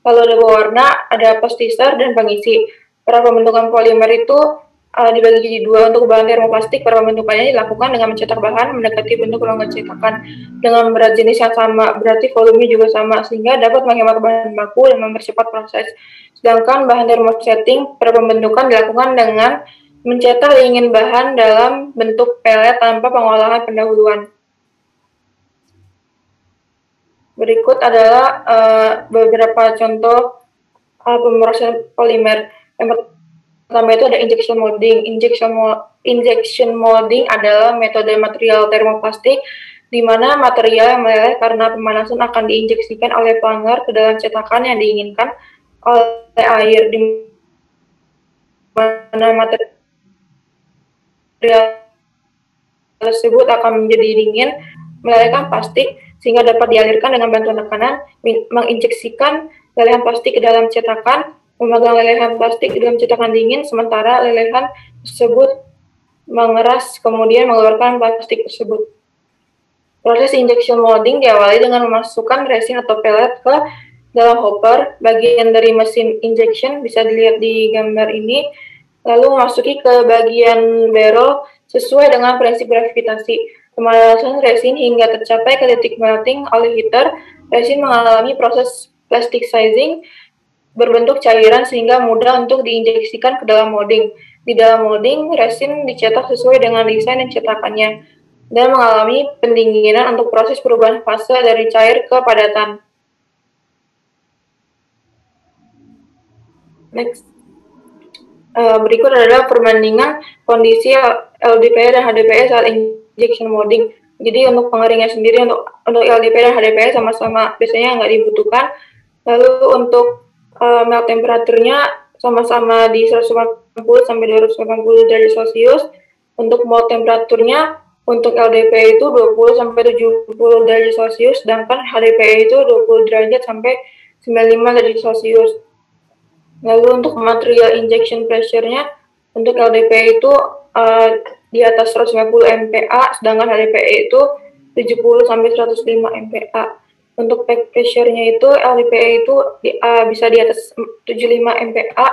lalu ada pewarna, ada pastiser, dan pengisi. Para pembentukan polimer itu dibagi jadi 2. Untuk bahan termoplastik, para pembentukannya dilakukan dengan mencetak bahan mendekati bentuk ruangan cetakan dengan berat jenis yang sama, berarti volumenya juga sama, sehingga dapat menghemat bahan baku dan mempercepat proses. Sedangkan bahan termosetting, para pembentukan dilakukan dengan mencetak dingin bahan dalam bentuk pelet tanpa pengolahan pendahuluan. Berikut adalah beberapa contoh pemrosesan polimer. Yang pertama itu ada injection molding. Injection molding adalah metode material termoplastik di mana material yang meleleh karena pemanasan akan diinjeksikan oleh pelanggar ke dalam cetakan yang diinginkan oleh air, di mana material tersebut akan menjadi dingin, melelehkan plastik sehingga dapat dialirkan dengan bantuan tekanan, menginjeksikan lelehan plastik ke dalam cetakan, memegang lelehan plastik di dalam cetakan dingin, sementara lelehan tersebut mengeras, kemudian mengeluarkan plastik tersebut. Proses injection molding diawali dengan memasukkan resin atau pelet ke dalam hopper. Bagian dari mesin injection bisa dilihat di gambar ini, lalu memasuki ke bagian barrel sesuai dengan prinsip gravitasi. Pemanasan resin hingga tercapai ke titik melting oleh heater, resin mengalami proses plasticizing berbentuk cairan sehingga mudah untuk diinjeksikan ke dalam molding. Di dalam molding, resin dicetak sesuai dengan desain dan cetakannya dan mengalami pendinginan untuk proses perubahan fase dari cair ke padatan. Next. Berikut adalah perbandingan kondisi LDPE dan HDPE saat injection molding. Jadi untuk pengeringnya sendiri untuk LDPE dan HDPE sama-sama biasanya nggak dibutuhkan. Lalu untuk melt temperaturnya sama-sama di 180 sampai 280 derajat Celcius. Untuk melt temperaturnya untuk LDPE itu 20 sampai 70 derajat Celcius, sedangkan HDPE itu 20 derajat sampai 95 derajat Celcius. Lalu untuk material injection pressure-nya untuk LDPE itu di atas 150 MPa, sedangkan HDPE itu 70 sampai 105 MPa. Untuk back pressure-nya itu LDPE itu bisa di atas 75 MPa.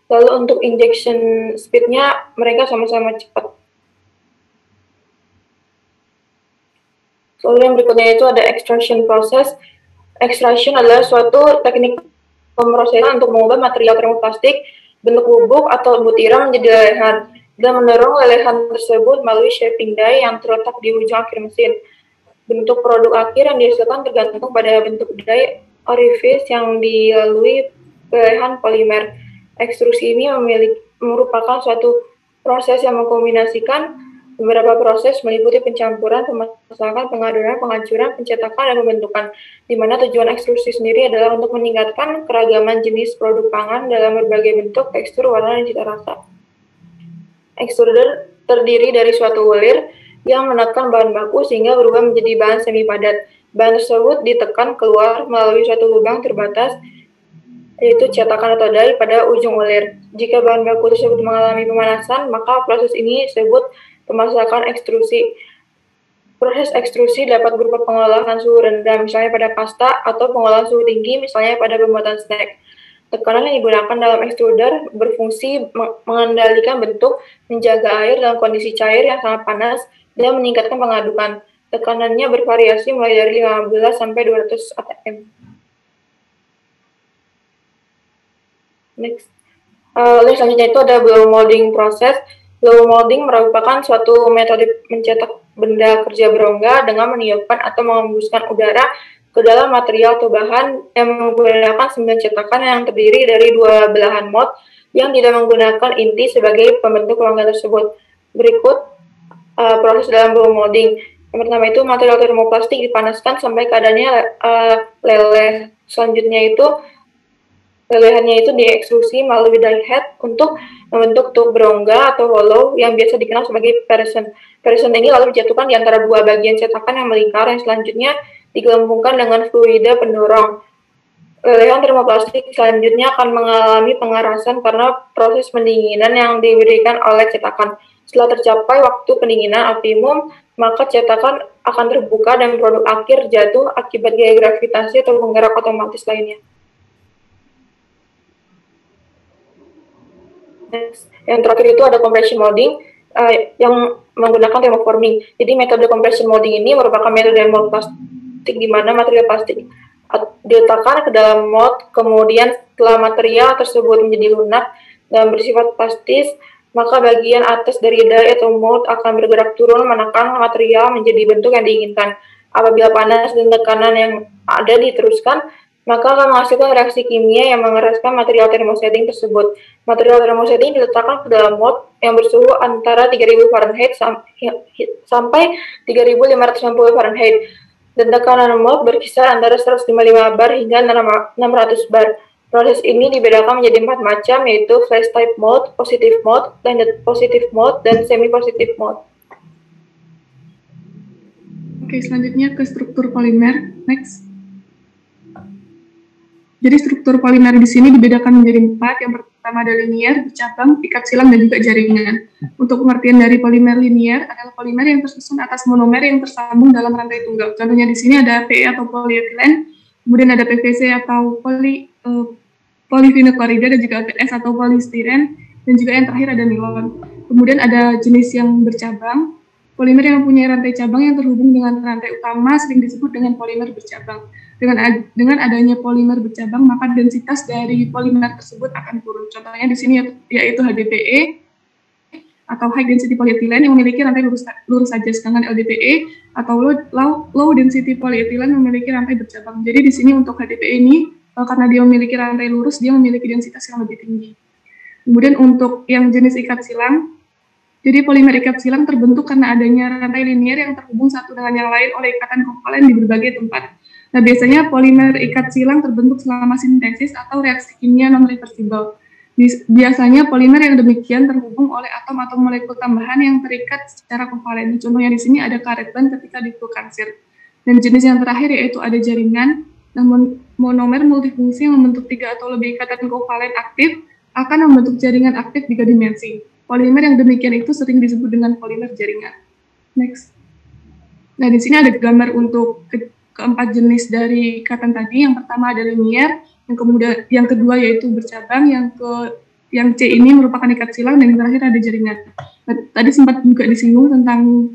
Lalu untuk injection speed-nya mereka sama-sama cepat. Lalu yang berikutnya itu ada extraction process. Extraction adalah suatu teknik pemrosesan untuk mengubah material termoplastik bentuk bubuk atau butiran menjadi lelehan dan mendorong lelehan tersebut melalui shaping die yang terletak di ujung akhir mesin. Bentuk produk akhir yang dihasilkan tergantung pada bentuk die orifice yang dilalui lelehan polimer. Ekstrusi ini merupakan suatu proses yang mengkombinasikan beberapa proses meliputi pencampuran, pemasakan, pengadonan, penghancuran, pencetakan, dan pembentukan, di mana tujuan ekstrusi sendiri adalah untuk meningkatkan keragaman jenis produk pangan dalam berbagai bentuk, tekstur, warna, dan cita rasa. Extruder terdiri dari suatu welir yang menekan bahan baku sehingga berubah menjadi bahan semi padat. Bahan tersebut ditekan keluar melalui suatu lubang terbatas, yaitu cetakan atau die pada ujung welir. Jika bahan baku tersebut mengalami pemanasan, maka proses ini disebut pemasakan ekstrusi. Proses ekstrusi dapat berupa pengolahan suhu rendah, misalnya pada pasta, atau pengolahan suhu tinggi, misalnya pada pembuatan snack. Tekanan yang digunakan dalam extruder berfungsi mengendalikan bentuk, menjaga air dalam kondisi cair yang sangat panas, dan meningkatkan pengadukan. Tekanannya bervariasi mulai dari 15 sampai 200 atm. Next. Selanjutnya itu ada blow molding proses. Blow molding merupakan suatu metode mencetak benda kerja berongga dengan meniupkan atau mengembuskan udara ke dalam material atau bahan yang menggunakan 9 cetakan yang terdiri dari 2 belahan mold yang tidak menggunakan inti sebagai pembentuk rongga tersebut. Berikut proses dalam blow molding. Yang pertama itu material termoplastik dipanaskan sampai keadaannya leleh. Selanjutnya itu lelehannya itu diekstrusi melalui die head untuk membentuk tube berongga atau hollow yang biasa dikenal sebagai person. Person ini lalu dijatuhkan di antara 2 bagian cetakan yang melingkar yang selanjutnya digelembungkan dengan fluida pendorong. Lelehan termoplastik selanjutnya akan mengalami pengerasan karena proses pendinginan yang diberikan oleh cetakan. Setelah tercapai waktu pendinginan optimum, maka cetakan akan terbuka dan produk akhir jatuh akibat gaya gravitasi atau penggerak otomatis lainnya. Yang terakhir itu ada compression molding yang menggunakan thermoforming. Jadi metode compression molding ini merupakan metode mold plastik di mana material plastik diletakkan ke dalam mold, kemudian setelah material tersebut menjadi lunak dan bersifat plastis, maka bagian atas dari die atau mold akan bergerak turun menekan material menjadi bentuk yang diinginkan. Apabila panas dan tekanan yang ada diteruskan, maka akan menghasilkan reaksi kimia yang mengeraskan material thermosetting tersebut. Material thermosetting diletakkan ke dalam mold yang bersuhu antara 3000 Fahrenheit sampai 3560 Fahrenheit. Dan tekanan mold berkisar antara 155 bar hingga 600 bar. Proses ini dibedakan menjadi 4 macam, yaitu flash type mold, positive mold, blended positive mold, dan semi-positive mold. Oke, selanjutnya ke struktur polimer. Next. Jadi struktur polimer di sini dibedakan menjadi 4. Yang pertama ada linier, bercabang, ikat silang, dan juga jaringan. Untuk pengertian dari polimer linier adalah polimer yang tersusun atas monomer yang tersambung dalam rantai tunggal. Contohnya di sini ada PE atau polyethylene, kemudian ada PVC atau polyvinyl chloride, dan juga ABS atau polystyren, dan juga yang terakhir ada nilon. Kemudian ada jenis yang bercabang. Polimer yang mempunyai rantai cabang yang terhubung dengan rantai utama sering disebut dengan polimer bercabang. Dengan adanya polimer bercabang, maka densitas dari polimer tersebut akan turun. Contohnya di sini yaitu HDPE atau high density polyethylene yang memiliki rantai lurus saja, sedangkan LDPE atau low density polyethylene memiliki rantai bercabang. Jadi di sini untuk HDPE ini karena dia memiliki rantai lurus, dia memiliki densitas yang lebih tinggi. Kemudian untuk yang jenis ikat silang, jadi polimer ikat silang terbentuk karena adanya rantai linier yang terhubung satu dengan yang lain oleh ikatan kovalen di berbagai tempat. Nah, biasanya polimer ikat silang terbentuk selama sintesis atau reaksi kimia non-reversible. Biasanya polimer yang demikian terhubung oleh atom atau molekul tambahan yang terikat secara kovalen. Contohnya di sini ada karet ban ketika difluoransir. Dan jenis yang terakhir yaitu ada jaringan. Namun monomer multifungsi yang membentuk 3 atau lebih ikatan kovalen aktif akan membentuk jaringan aktif 3 dimensi. Polimer yang demikian itu sering disebut dengan polimer jaringan. Next. Nah, di sini ada gambar untuk keempat jenis dari ikatan tadi. Yang pertama ada linier, yang kedua yaitu bercabang, yang C ini merupakan ikat silang, dan yang terakhir ada jaringan. Nah, tadi sempat juga disinggung tentang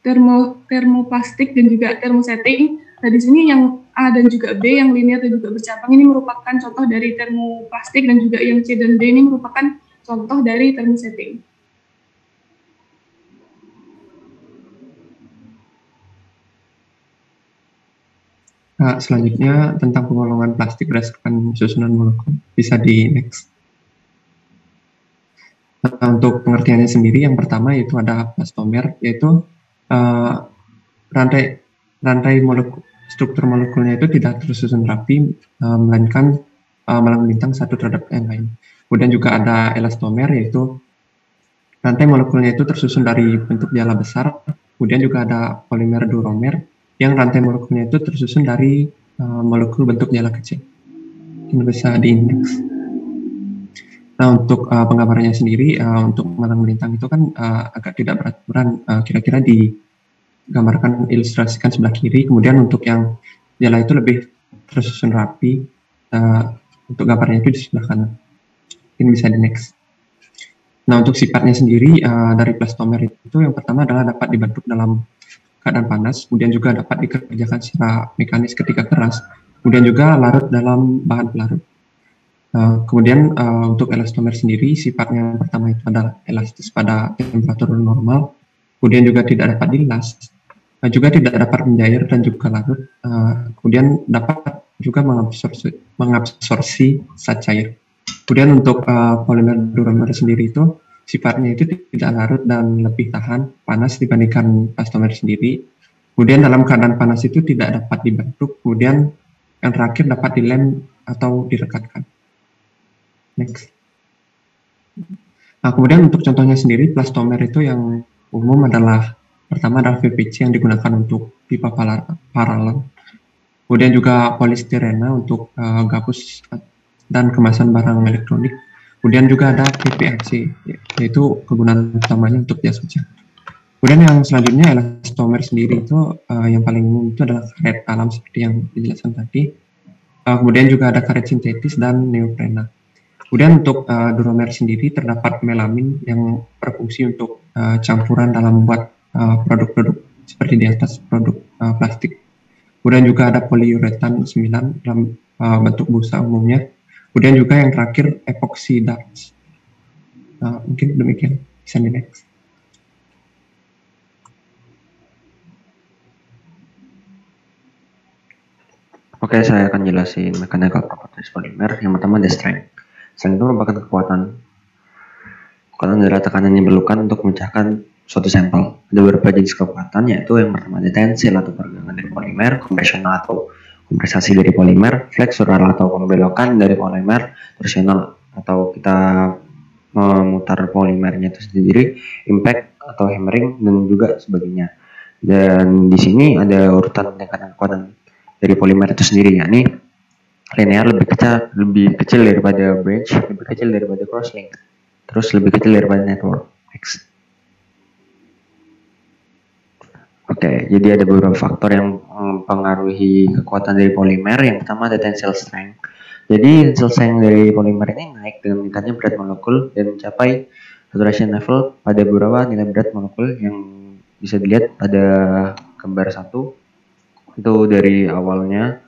termoplastik dan juga thermosetting. Nah, di sini yang A dan juga B, yang linier dan juga bercabang ini merupakan contoh dari termoplastik, dan juga yang C dan D ini merupakan contoh dari thermosetting. Nah, selanjutnya tentang pengolongan plastik berdasarkan susunan molekul. Bisa di next. Nah, untuk pengertiannya sendiri, yang pertama yaitu ada plastomer, yaitu rantai molekul, struktur molekulnya itu tidak tersusun rapi, melainkan melintang satu terhadap yang lain. Kemudian juga ada elastomer, yaitu rantai molekulnya itu tersusun dari bentuk jala besar. Kemudian juga ada polimer duromer, yang rantai molekulnya itu tersusun dari molekul bentuk jala kecil. Ini bisa di indeks. Nah, untuk penggambarannya sendiri, untuk malang melintang itu kan agak tidak beraturan, kira-kira digambarkan, ilustrasikan sebelah kiri. Kemudian untuk yang jala itu lebih tersusun rapi, Untuk gambarnya itu di sebelah kanan. Ini bisa di next. Nah, untuk sifatnya sendiri dari plastomer itu yang pertama adalah dapat dibentuk dalam keadaan panas, kemudian juga dapat dikerjakan secara mekanis ketika keras, kemudian juga larut dalam bahan pelarut. Kemudian untuk elastomer sendiri sifatnya yang pertama itu adalah elastis pada temperatur normal, kemudian juga tidak dapat dilas, juga tidak dapat mencair dan juga larut, kemudian dapat juga mengabsorpsi zat cair. Kemudian untuk polimer duramer sendiri itu sifatnya itu tidak larut dan lebih tahan panas dibandingkan plastomer sendiri. Kemudian dalam keadaan panas itu tidak dapat dibentuk, kemudian yang terakhir dapat dilem atau direkatkan. Next. Nah, kemudian untuk contohnya sendiri, plastomer itu yang umum adalah pertama adalah PVC yang digunakan untuk pipa paralel. Kemudian juga polistirena untuk gabus dan kemasan barang elektronik. Kemudian juga ada PPAC, yaitu kegunaan utamanya untuk jas hujan. Kemudian yang selanjutnya elastomer sendiri itu yang paling umum itu adalah karet alam seperti yang dijelaskan tadi. Kemudian juga ada karet sintetis dan neoprena. Kemudian untuk duramer sendiri terdapat melamin yang berfungsi untuk campuran dalam membuat produk-produk seperti di atas produk plastik. Kemudian juga ada poliuretan 9 dalam bentuk busa umumnya. Kemudian juga yang terakhir epoxy darts. Mungkin demikian, bisa di next. Oke, saya akan jelasin mechanical properties polimer. Yang pertama ada strength. Strength itu merupakan kekuatan adalah tekanan yang diperlukan untuk memecahkan suatu sampel. Ada beberapa jenis kekuatan, yaitu yang pertama ada tensile atau pergelangan dari polimer, kompresional atau kompresasi dari polimer, fleksural atau pembelokan dari polimer, torsional atau kita memutar polimernya itu sendiri, impact atau hammering dan juga sebagainya. Dan di sini ada urutan tingkatan kekuatan dari polimer itu sendiri, yakni linear lebih kecil daripada branch, lebih kecil daripada crosslink, terus lebih kecil daripada network. Next. Oke, jadi ada beberapa faktor yang mempengaruhi kekuatan dari polimer. Yang pertama ada tensile strength. Jadi tensile strength dari polimer ini naik dengan meningkatnya berat molekul dan mencapai saturation level pada beberapa nilai berat molekul yang bisa dilihat pada gambar 1. Itu dari awalnya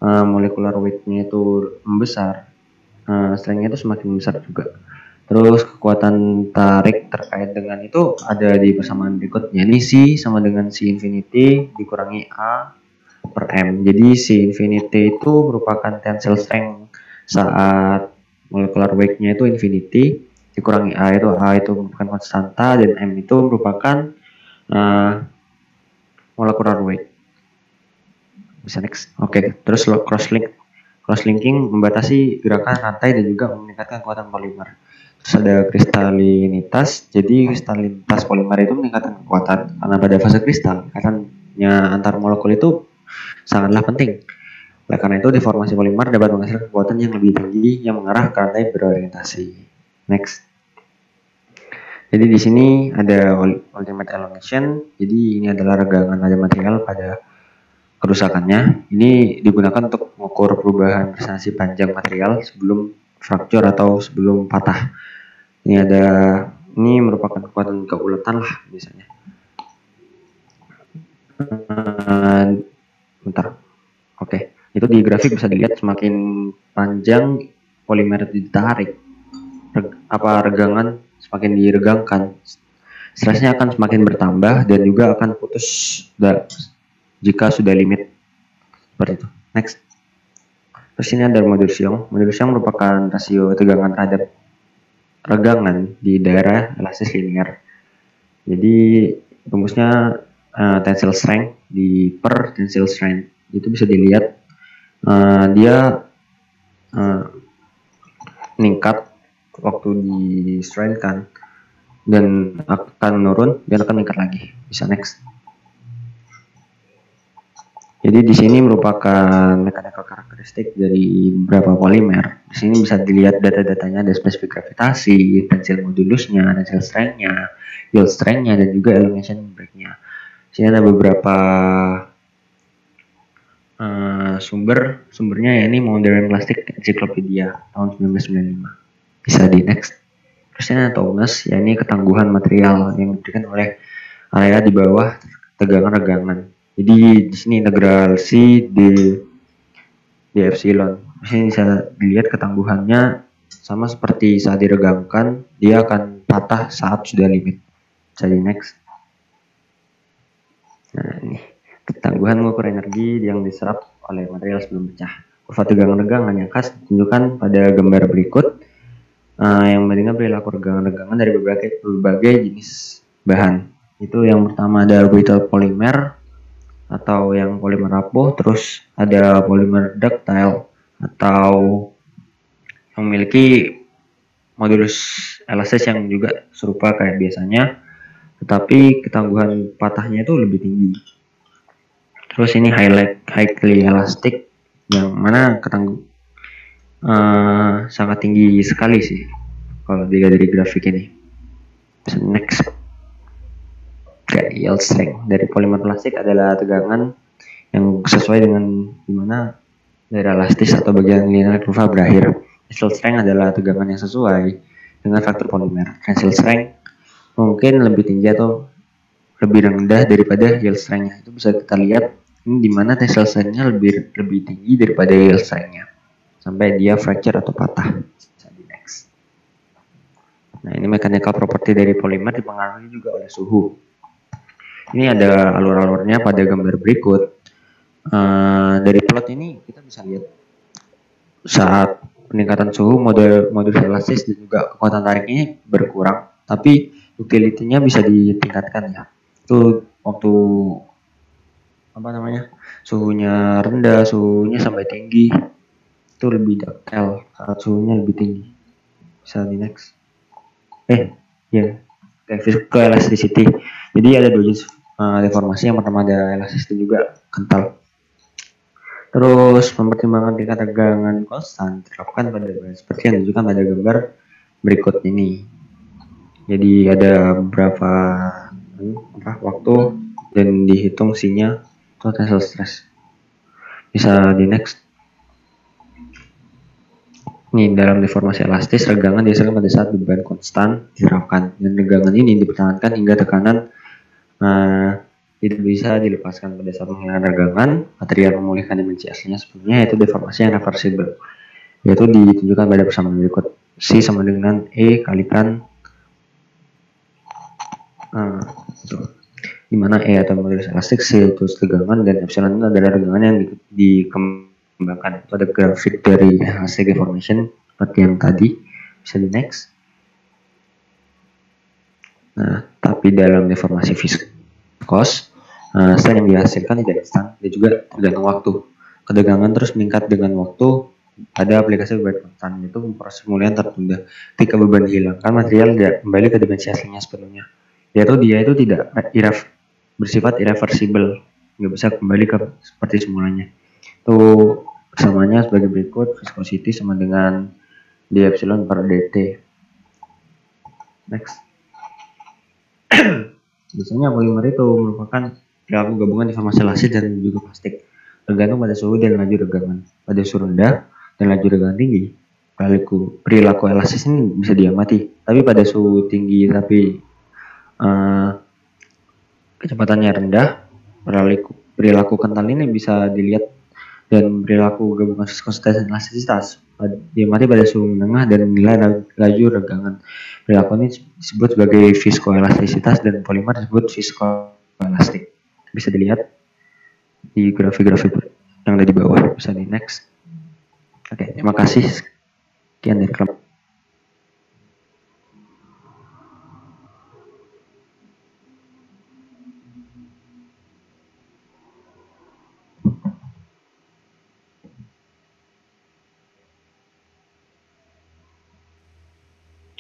molecular weight-nya itu membesar, strength-nya itu semakin besar juga. Terus kekuatan tarik terkait dengan itu ada di persamaan berikutnya. Ini C sama dengan C infinity dikurangi A per M. Jadi C infinity itu merupakan tensile strength saat molecular weight-nya itu infinity dikurangi A itu merupakan konstanta dan M itu merupakan molecular weight. Bisa next. Oke, terus crosslinking membatasi gerakan rantai dan juga meningkatkan kekuatan polimer. Terus ada kristalinitas. Jadi kristalinitas polimer itu meningkatkan kekuatan karena pada fase kristal ikatannya antar molekul itu sangatlah penting. Oleh karena itu deformasi polimer dapat menghasilkan kekuatan yang lebih tinggi yang mengarah ke rantai berorientasi. Next. Jadi di sini ada ultimate elongation. Jadi ini adalah regangan pada material pada kerusakannya. Ini digunakan untuk mengukur perubahan presentasi panjang material sebelum fracture atau sebelum patah. Ini merupakan kekuatan keulatan lah biasanya. Bentar. Oke, itu di grafik bisa dilihat semakin panjang polimer ditarik, regangan semakin diregangkan, stresnya akan semakin bertambah dan juga akan putus jika sudah limit seperti itu. Next. Terus ini ada modulus Young. Modulus Young merupakan rasio tegangan terhadap regangan di daerah elastis linear. Jadi rumusnya tensile strength per tensile strength. Itu bisa dilihat dia meningkat waktu di strainkan dan akan menurun dan akan meningkat lagi. Bisa next. Jadi di sini merupakan mechanical karakteristik dari beberapa polimer. Di sini bisa dilihat data-datanya, ada spesifik gravitasi, tensile modulusnya, tensile strength-nya, yield strength-nya, dan juga elongation break-nya. Di sini ada beberapa sumbernya ya ini Modern Plastic Encyclopedia tahun 1995. Bisa di next. Terusnya tonus, ya ini ketangguhan material yang diberikan oleh area di bawah tegangan regangan. Jadi di sini integral C di epsilon. Di sini bisa dilihat ketangguhannya sama seperti saat diregangkan, dia akan patah saat sudah limit. Bisa di next. Nah ini ketangguhan mengukur energi yang diserap oleh material sebelum pecah. Kurva tegangan regangan yang khas ditunjukkan pada gambar berikut. Yang membandingkan perilaku regangan-regangan dari berbagai jenis bahan. Itu yang pertama ada brittle polymer atau yang polimer rapuh, terus ada polimer ductile atau yang memiliki modulus elastis yang juga serupa kayak biasanya, tetapi ketangguhan patahnya itu lebih tinggi. Terus ini highly elastic yang mana sangat tinggi sekali sih kalau dilihat dari grafik ini. Next, yield strength dari polimer plastik adalah tegangan yang sesuai dengan dimana daerah elastis atau bagian linear kurva berakhir. Yield strength adalah tegangan yang sesuai dengan faktor polimer. Tensile strength mungkin lebih tinggi atau lebih rendah daripada yield strength-nya. Itu bisa kita lihat ini dimana tensile strength-nya lebih tinggi daripada yield strength-nya sampai dia fracture atau patah. Di next. Nah ini mechanical property dari polimer dipengaruhi juga oleh suhu. Ini ada alur-alurnya pada gambar berikut. Dari plot ini kita bisa lihat saat peningkatan suhu modulus elastis dan juga kekuatan tariknya berkurang, tapi utility-nya bisa ditingkatkan ya. Itu waktu suhunya rendah, suhunya sampai tinggi. Itu lebih ductile saat suhunya lebih tinggi. Bisa di next. Physical elasticity. Jadi ada dua jenis deformasi. Yang pertama ada elastis dan juga kental. Terus mempertimbangkan tingkat tegangan konstan diterapkan pada seperti yang ditunjukkan pada gambar berikut ini. Jadi ada beberapa waktu dan dihitung C-nya atau tensile stress. Bisa di next. Ini dalam deformasi elastis, regangan dihasilkan pada saat beban konstan diterapkan, dan regangan ini dipertahankan hingga tekanan tidak bisa dilepaskan. Pada saat menghilangkan regangan, material memulihkan dimensi aslinya sebelumnya, yaitu deformasi yang reversible, yaitu ditunjukkan pada persamaan berikut. C sama dengan E kalikan di mana E atau modulus elastik, C itu tegangan, dan epsilon itu adalah regangan yang dikembangkan. Itu ada grafik dari hasil deformation seperti yang tadi. Bisa di next. Nah, tapi dalam deformasi viskos, strain yang dihasilkan tidak instan dan juga tergantung waktu. Ketegangan terus meningkat dengan waktu. Ada aplikasi beban konstan, itu proses pemulihan tertunda. Ketika beban dihilangkan, material tidak kembali ke dimensi aslinya sepenuhnya. Yaitu dia itu tidak bersifat irreversible, nggak bisa kembali ke seperti semulanya. Itu persamaannya sebagai berikut. Viscosity sama dengan d epsilon per dt. Next. Biasanya polimer itu merupakan perilaku gabungan deformasi elastis dan juga plastik, tergantung pada suhu dan laju regangan. Pada suhu rendah dan laju regangan tinggi, perilaku elastis ini bisa diamati. Tapi pada suhu tinggi tapi kecepatannya rendah, perilaku kental ini bisa dilihat, dan perilaku gabungan viskositas dan elastisitas diamati pada suhu menengah dan nilai laju regangan. Perilaku ini disebut sebagai viskoelastisitas dan polimer disebut viskoelastik. Bisa dilihat di grafik-grafik yang ada di bawah. Bisa di next. Oke, terima kasih. Sekian dari kami.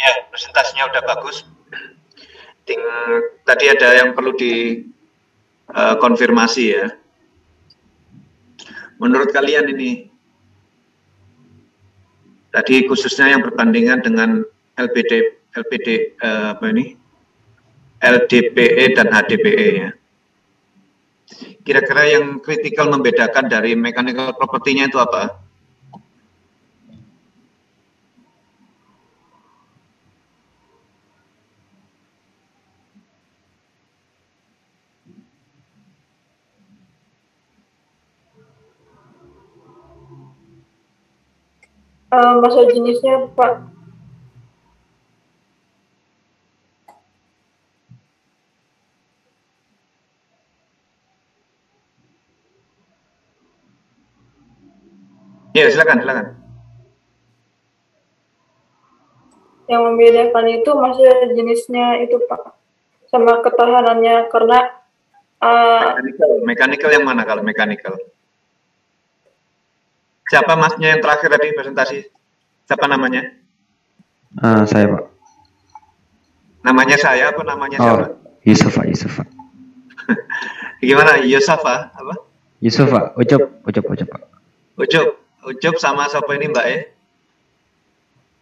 Ya, presentasinya udah bagus. Tadi ada yang perlu dikonfirmasi ya. Menurut kalian ini, tadi khususnya yang berbandingan dengan LDPE dan HDPE ya. Kira-kira yang kritikal membedakan dari mechanical property-nya itu apa? Masa jenisnya, Pak. Ya, silakan. Yang membedakan itu masa jenisnya itu, Pak. Sama ketahanannya, karena mechanical yang mana kalau mechanical? Siapa masnya yang terakhir tadi presentasi? Siapa namanya? Saya Pak. Namanya saya apa namanya siapa? Yusuf Pak. Gimana? Yusuf apa? Yusuf Pak. Ucup Pak. Ucup sama siapa ini Mbak E?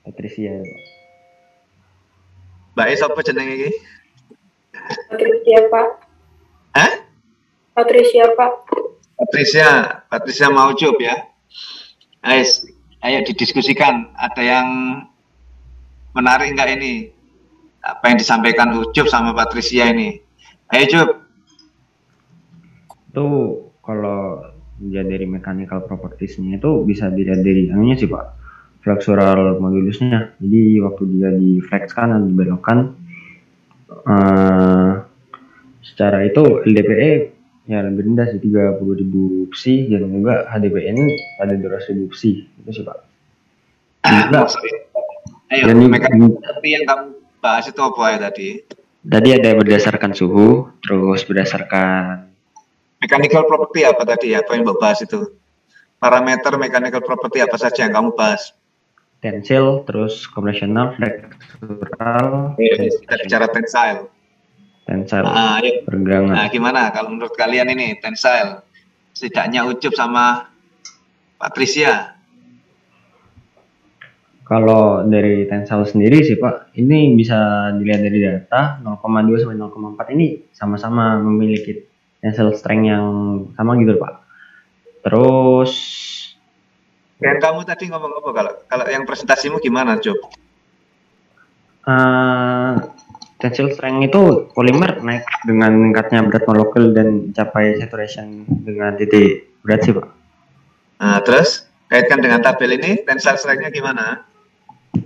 Patricia Pak. Mbak E siapa jenenge iki? Patricia, Pak. Hah? Patricia, Pak. Patricia mau Ucup ya? Ayo didiskusikan. Ada yang menarik nggak ini? Apa yang disampaikan Ucup sama Patricia ini? Ayo Ucup. Itu kalau dilihat dari mechanical properties-nya itu bisa dilihat dari anunya sih Pak, flexural modulusnya. Jadi waktu dia diflekskan dan dibelokkan, secara itu LDPE ya lebih rendah sih, 30.000 psi, dan juga HDPE ini ada 200.000 psi. Itu sih Pak. Ayo, mechanical property yang kamu bahas itu apa ya tadi? Tadi ada berdasarkan suhu, terus berdasarkan mechanical property apa tadi? Apa yang bahas itu? Parameter mechanical property apa saja yang kamu bahas? Tensile, terus compressional, flexural. Kita bicara tensile. Pergelangan. Nah, gimana kalau menurut kalian ini tensile? Setidaknya Ucup sama Patricia. Kalau dari tensile sendiri sih Pak, ini bisa dilihat dari data 0,2 sampai 0,4 ini sama-sama memiliki tensile strength yang sama gitu Pak. Terus dan kamu tadi ngomong apa kalau yang presentasimu gimana, Job? Tensile strength itu polimer naik dengan meningkatnya berat molekul dan capai saturation dengan titik berat sih Pak. Nah, terus kaitkan dengan tabel ini, tensile strength-nya gimana?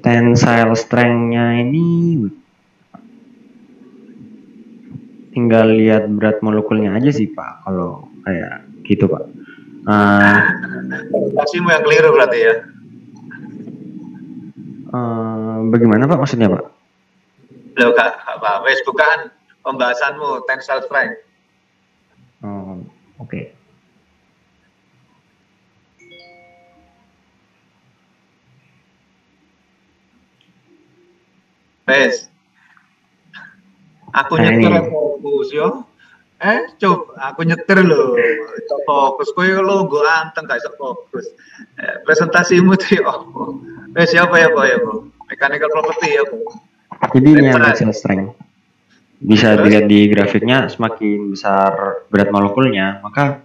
Tensile strength-nya ini tinggal lihat berat molekulnya aja sih Pak, kalau kayak gitu Pak. Presentasimu yang keliru berarti ya? Bagaimana Pak maksudnya Pak? Loh Kak, wes bukan pembahasanmu tensile strength. Oke. Wes. Aku nyetir fokus yo. Coba aku nyetir loh. Fokus kowe lo go anteng gak iso fokus. Presentasimu tuh yo. Wes siapa ya, Bu? Mechanical property ya, Bu. Jadi ini yang tensile strength. Bisa dilihat di grafiknya, semakin besar berat molekulnya, maka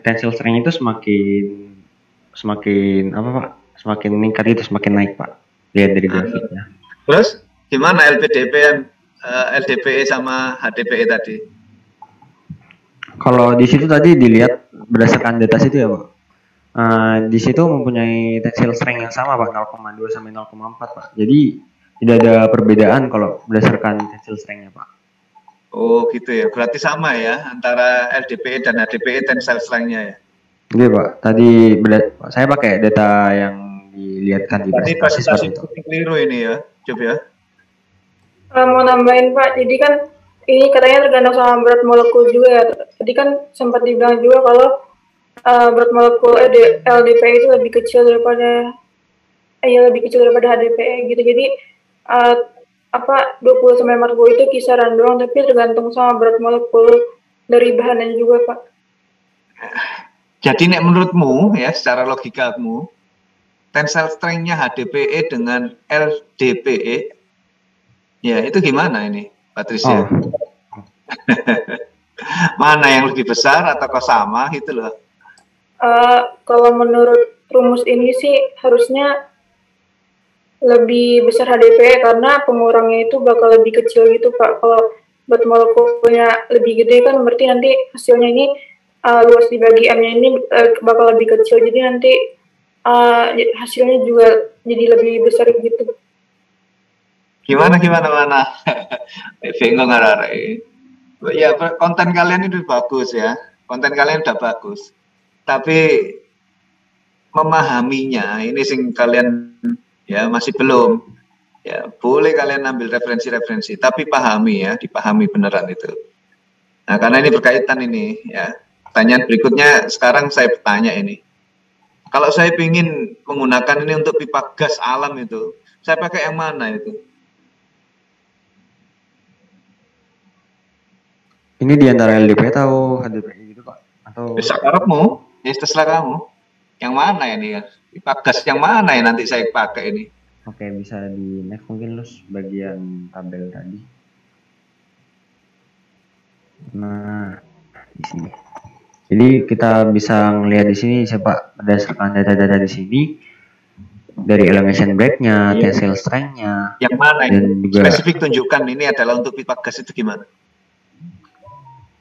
tensile strength itu semakin apa Pak? Semakin meningkat itu, semakin naik Pak. Lihat dari grafiknya. Terus gimana LDPE sama HDPE tadi? Kalau di situ tadi dilihat berdasarkan data situ ya Pak. Di situ mempunyai tensile strength yang sama Pak, 0,2 sampai 0,4 Pak. Jadi tidak ada perbedaan kalau berdasarkan tensile strength-nya Pak. Oh gitu ya, berarti sama ya antara LDPE dan HDPE tensile strength-nya ya? Iya Pak, tadi saya pakai data yang dilihatkan di presentasi itu. Keliru ini ya, coba ya. Mau nambahin Pak, jadi kan ini katanya tergantung sama berat molekul juga ya. Tadi kan sempat dibilang juga kalau berat molekul LDPE itu lebih kecil daripada HDPE gitu. Jadi 20 sampai 40 itu kisaran doang, tapi tergantung sama berat molekul dari bahannya juga Pak. Jadi menurutmu ya, secara logikamu, tensile strength-nya HDPE dengan LDPE ya itu gimana ini Patricia? Mana yang lebih besar atau sama gitu loh. Kalau menurut rumus ini sih harusnya lebih besar HDP karena pengurangnya itu bakal lebih kecil gitu Pak. Kalau buat molekulnya lebih gede kan berarti nanti hasilnya ini luas dibagi M-nya ini bakal lebih kecil. Jadi nanti hasilnya juga jadi lebih besar gitu. Gimana mana? Bingung arek. Ya konten kalian itu bagus ya. Konten kalian udah bagus. Tapi memahaminya ini sing kalian ya masih belum. Ya, boleh kalian ambil referensi-referensi, tapi pahami ya, dipahami beneran itu. Nah, karena ini berkaitan ini ya. Pertanyaan berikutnya sekarang saya bertanya ini. Kalau saya ingin menggunakan ini untuk pipa gas alam itu, saya pakai yang mana itu? Ini di antara LDP atau HDPI gitu Pak? Atau Bisa karepmu, ya terserah kamu. Yang mana ini ya? Pipa gas yang mana ya nanti saya pakai ini? Oke, bisa di next mungkin Lus bagian tabel tadi. Nah, di sini. Jadi kita bisa ngelihat di sini Pak berdasarkan data-data di sini dari elongation break-nya, tensile strength-nya. Yang mana dan ini? Juga, spesifik tunjukkan ini adalah untuk pipa gas itu gimana?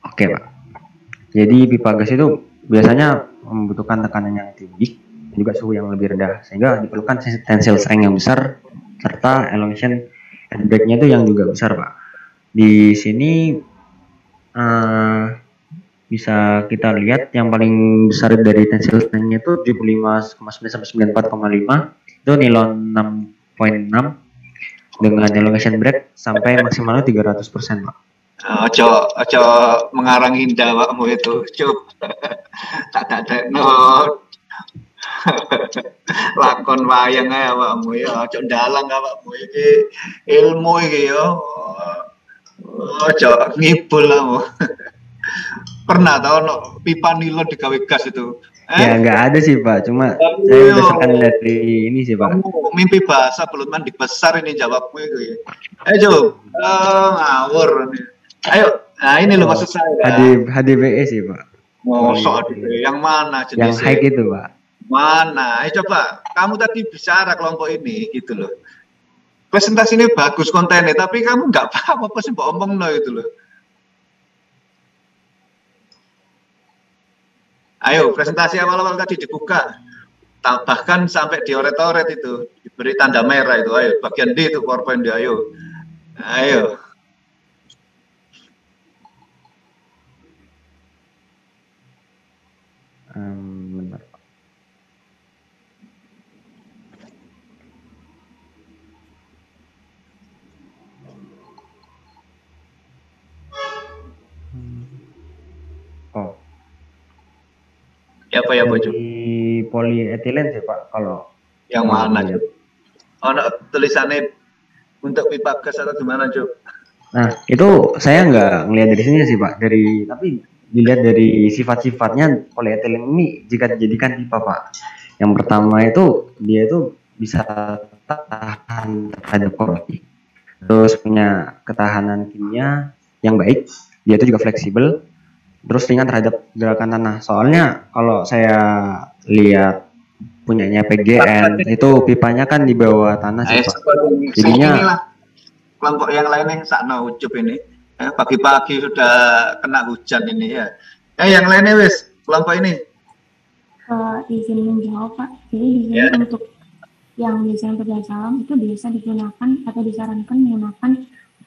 Oke Pak. Jadi pipa gas itu biasanya membutuhkan tekanan yang tinggi dan juga suhu yang lebih rendah sehingga diperlukan tensile strength yang besar serta elongation break-nya itu yang juga besar Pak. Di sini bisa kita lihat yang paling besar dari tensile strength-nya itu 75,9 sampai 94,5 itu nilon 6,6 dengan elongation break sampai maksimalnya 300% Pak. Ojo mengarang indah awakmu itu, cup. Tak ada no. Lakon wayang ae awakmu ya, ojo ndalang awakmu iki ilmu iki ya. Ojo ngibul kamu. Pernah tau no pipa nilon digawe gas itu? Ya nggak ada sih Pak, cuma saya berdasarkan dari ini sih Pak. Kamu mimpi bahasa belut mandi besar ini jawabmu itu ya. Ayo ngawur nih. Ayo, nah ini loh maksud saya. HDPE sih Pak. Mosok yang mana jenisnya? Yang high itu Pak. Mana? Coba kamu tadi bicara kelompok ini gitu loh. Presentasi ini bagus kontennya, tapi kamu nggak paham apa sih mbak omong no itu loh. Ayo presentasi awal-awal tadi dibuka, bahkan sampai dioret-oret itu diberi tanda merah itu. Ayo bagian D itu PowerPoint dia. Ayo. Benar. Oh. Ya apa ya Bojo? Di polietilen sih Pak kalau. Yang mana Cuk? Oh, no, tulisannya untuk pipa gas atau gimana Cuk? Nah itu saya nggak ngelihat dari sini sih Pak, tapi dilihat dari sifat-sifatnya polietilen ini jika dijadikan pipa Pak. Yang pertama itu dia itu bisa tahan terhadap korozisi, terus punya ketahanan kimia yang baik, dia itu juga fleksibel, terus ringan terhadap gerakan tanah. Soalnya kalau saya lihat punyanya PGN itu pipanya kan di bawah tanah sih Pak. Jadinya kelompok yang lain yang sakna ucup ini pagi-pagi sudah kena hujan ini ya. Yang lainnya wis kelompok ini. Izin menjawab Pak. Jadi di sini untuk yang desain perbedaan alam itu biasa digunakan atau disarankan menggunakan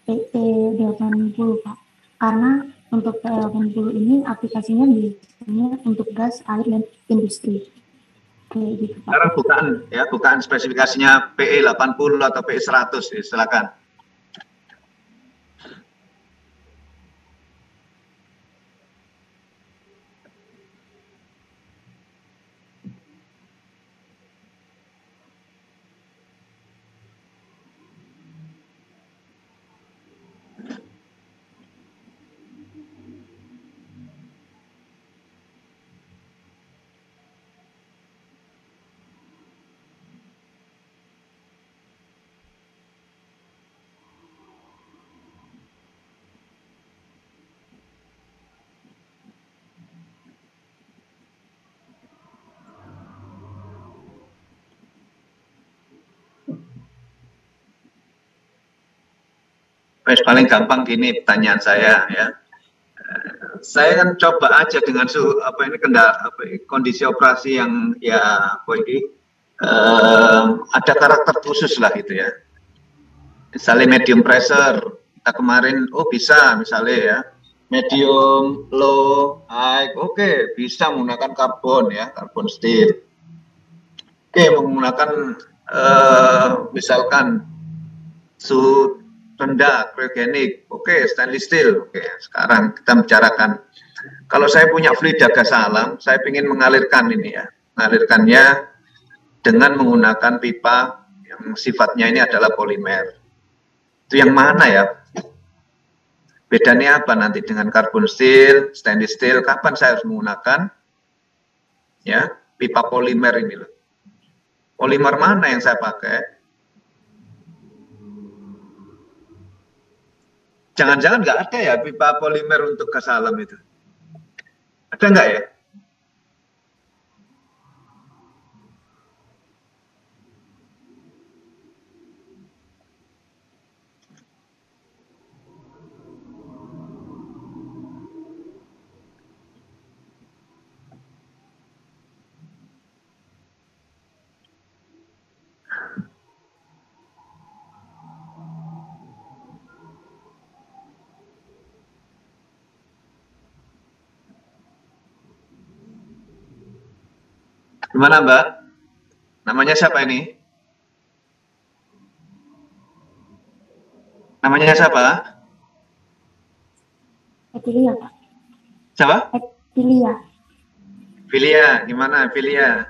PE80 Pak. Karena untuk PE80 ini aplikasinya biasanya untuk gas, air, dan industri. Kayak gitu Pak. Sekarang bukaan spesifikasinya PE80 atau PE100 ya, silakan. paling gampang gini pertanyaan saya ya. Saya kan coba aja dengan kondisi operasi yang ya ada karakter khusus lah gitu ya. Misalnya medium pressure, kita kemarin bisa misalnya ya, medium, low, high, oke, bisa menggunakan karbon ya, karbon steel. Oke, menggunakan misalkan suhu rendah, kriogenik, oke, stainless steel. Oke, sekarang kita bicarakan. Kalau saya punya fluida gas alam, saya ingin mengalirkan ini ya, mengalirkannya dengan menggunakan pipa yang sifatnya ini adalah polimer. Itu yang mana ya? Bedanya apa nanti dengan karbon steel, stainless steel? Kapan saya harus menggunakan ya pipa polimer ini loh? Polimer mana yang saya pakai? Jangan-jangan nggak ada ya pipa polimer untuk gas alam itu? Ada nggak ya? Gimana Mbak? Namanya siapa ini? Namanya siapa? Etilia, Pak. Siapa? Etilia. Filia, gimana Filia?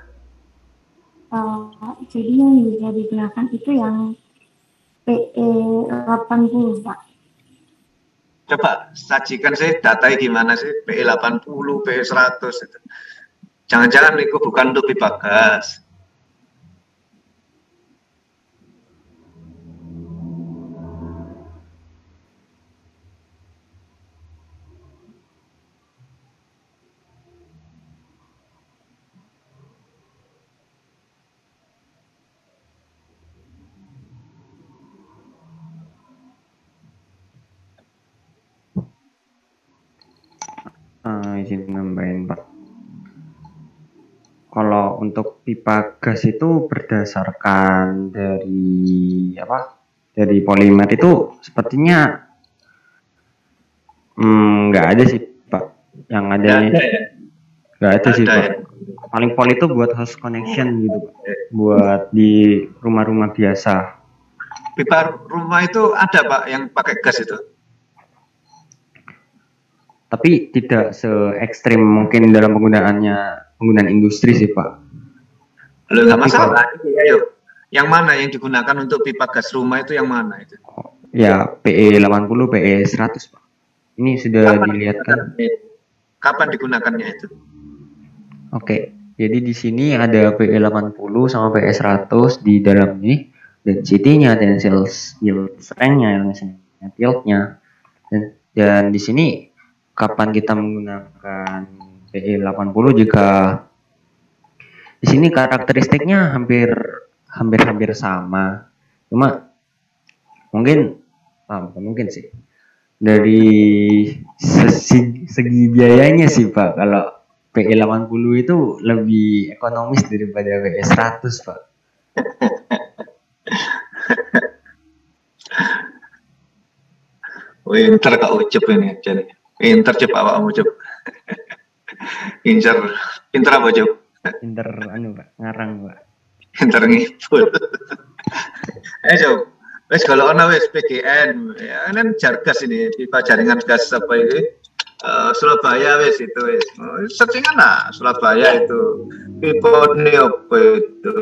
Jadi yang bisa digunakan itu yang PE80, Pak. Coba sajikan sih datanya gimana sih PE80, PE100 itu. Jangan-jangan itu bukan untuk pipa gas. Izin nambahin Pak. Kalau untuk pipa gas itu berdasarkan dari dari polimer itu sepertinya nggak ada sih Pak. Yang ada nggak ada sih Pak. Paling pol itu buat host connection gitu Pak. Buat di rumah-rumah biasa. Pipa rumah itu ada Pak yang pakai gas itu. Tapi tidak se ekstrim mungkin dalam penggunaan industri sih Pak. Loh, nggak masalah. Ayo. Yang mana yang digunakan untuk pipa gas rumah itu yang mana itu? Ya PE80, PE100 Pak. Ini sudah dilihatkan. Kapan digunakannya itu? Oke, jadi di sini ada PE80 sama PE100 di dalam ini, density-nya, tensile yield strength-nya, yield-nya, dan di sini kapan kita menggunakan PE80 juga di sini karakteristiknya hampir sama, cuma mungkin sih dari segi biayanya sih Pak, kalau PE80 itu lebih ekonomis daripada PE100 Pak. Pinter Kak Ucup ini jadi. Pinter coba Pak Ucup. Pinter apa Ucup? Pinter Pak, ngarang Pak. Pinter ngibul. Coba. Wes kalau ono wes PGN ya kan Jargas ini pipa jaringan gas apa ini Surabaya wes itu wes searchingan lah Surabaya itu pipa apa itu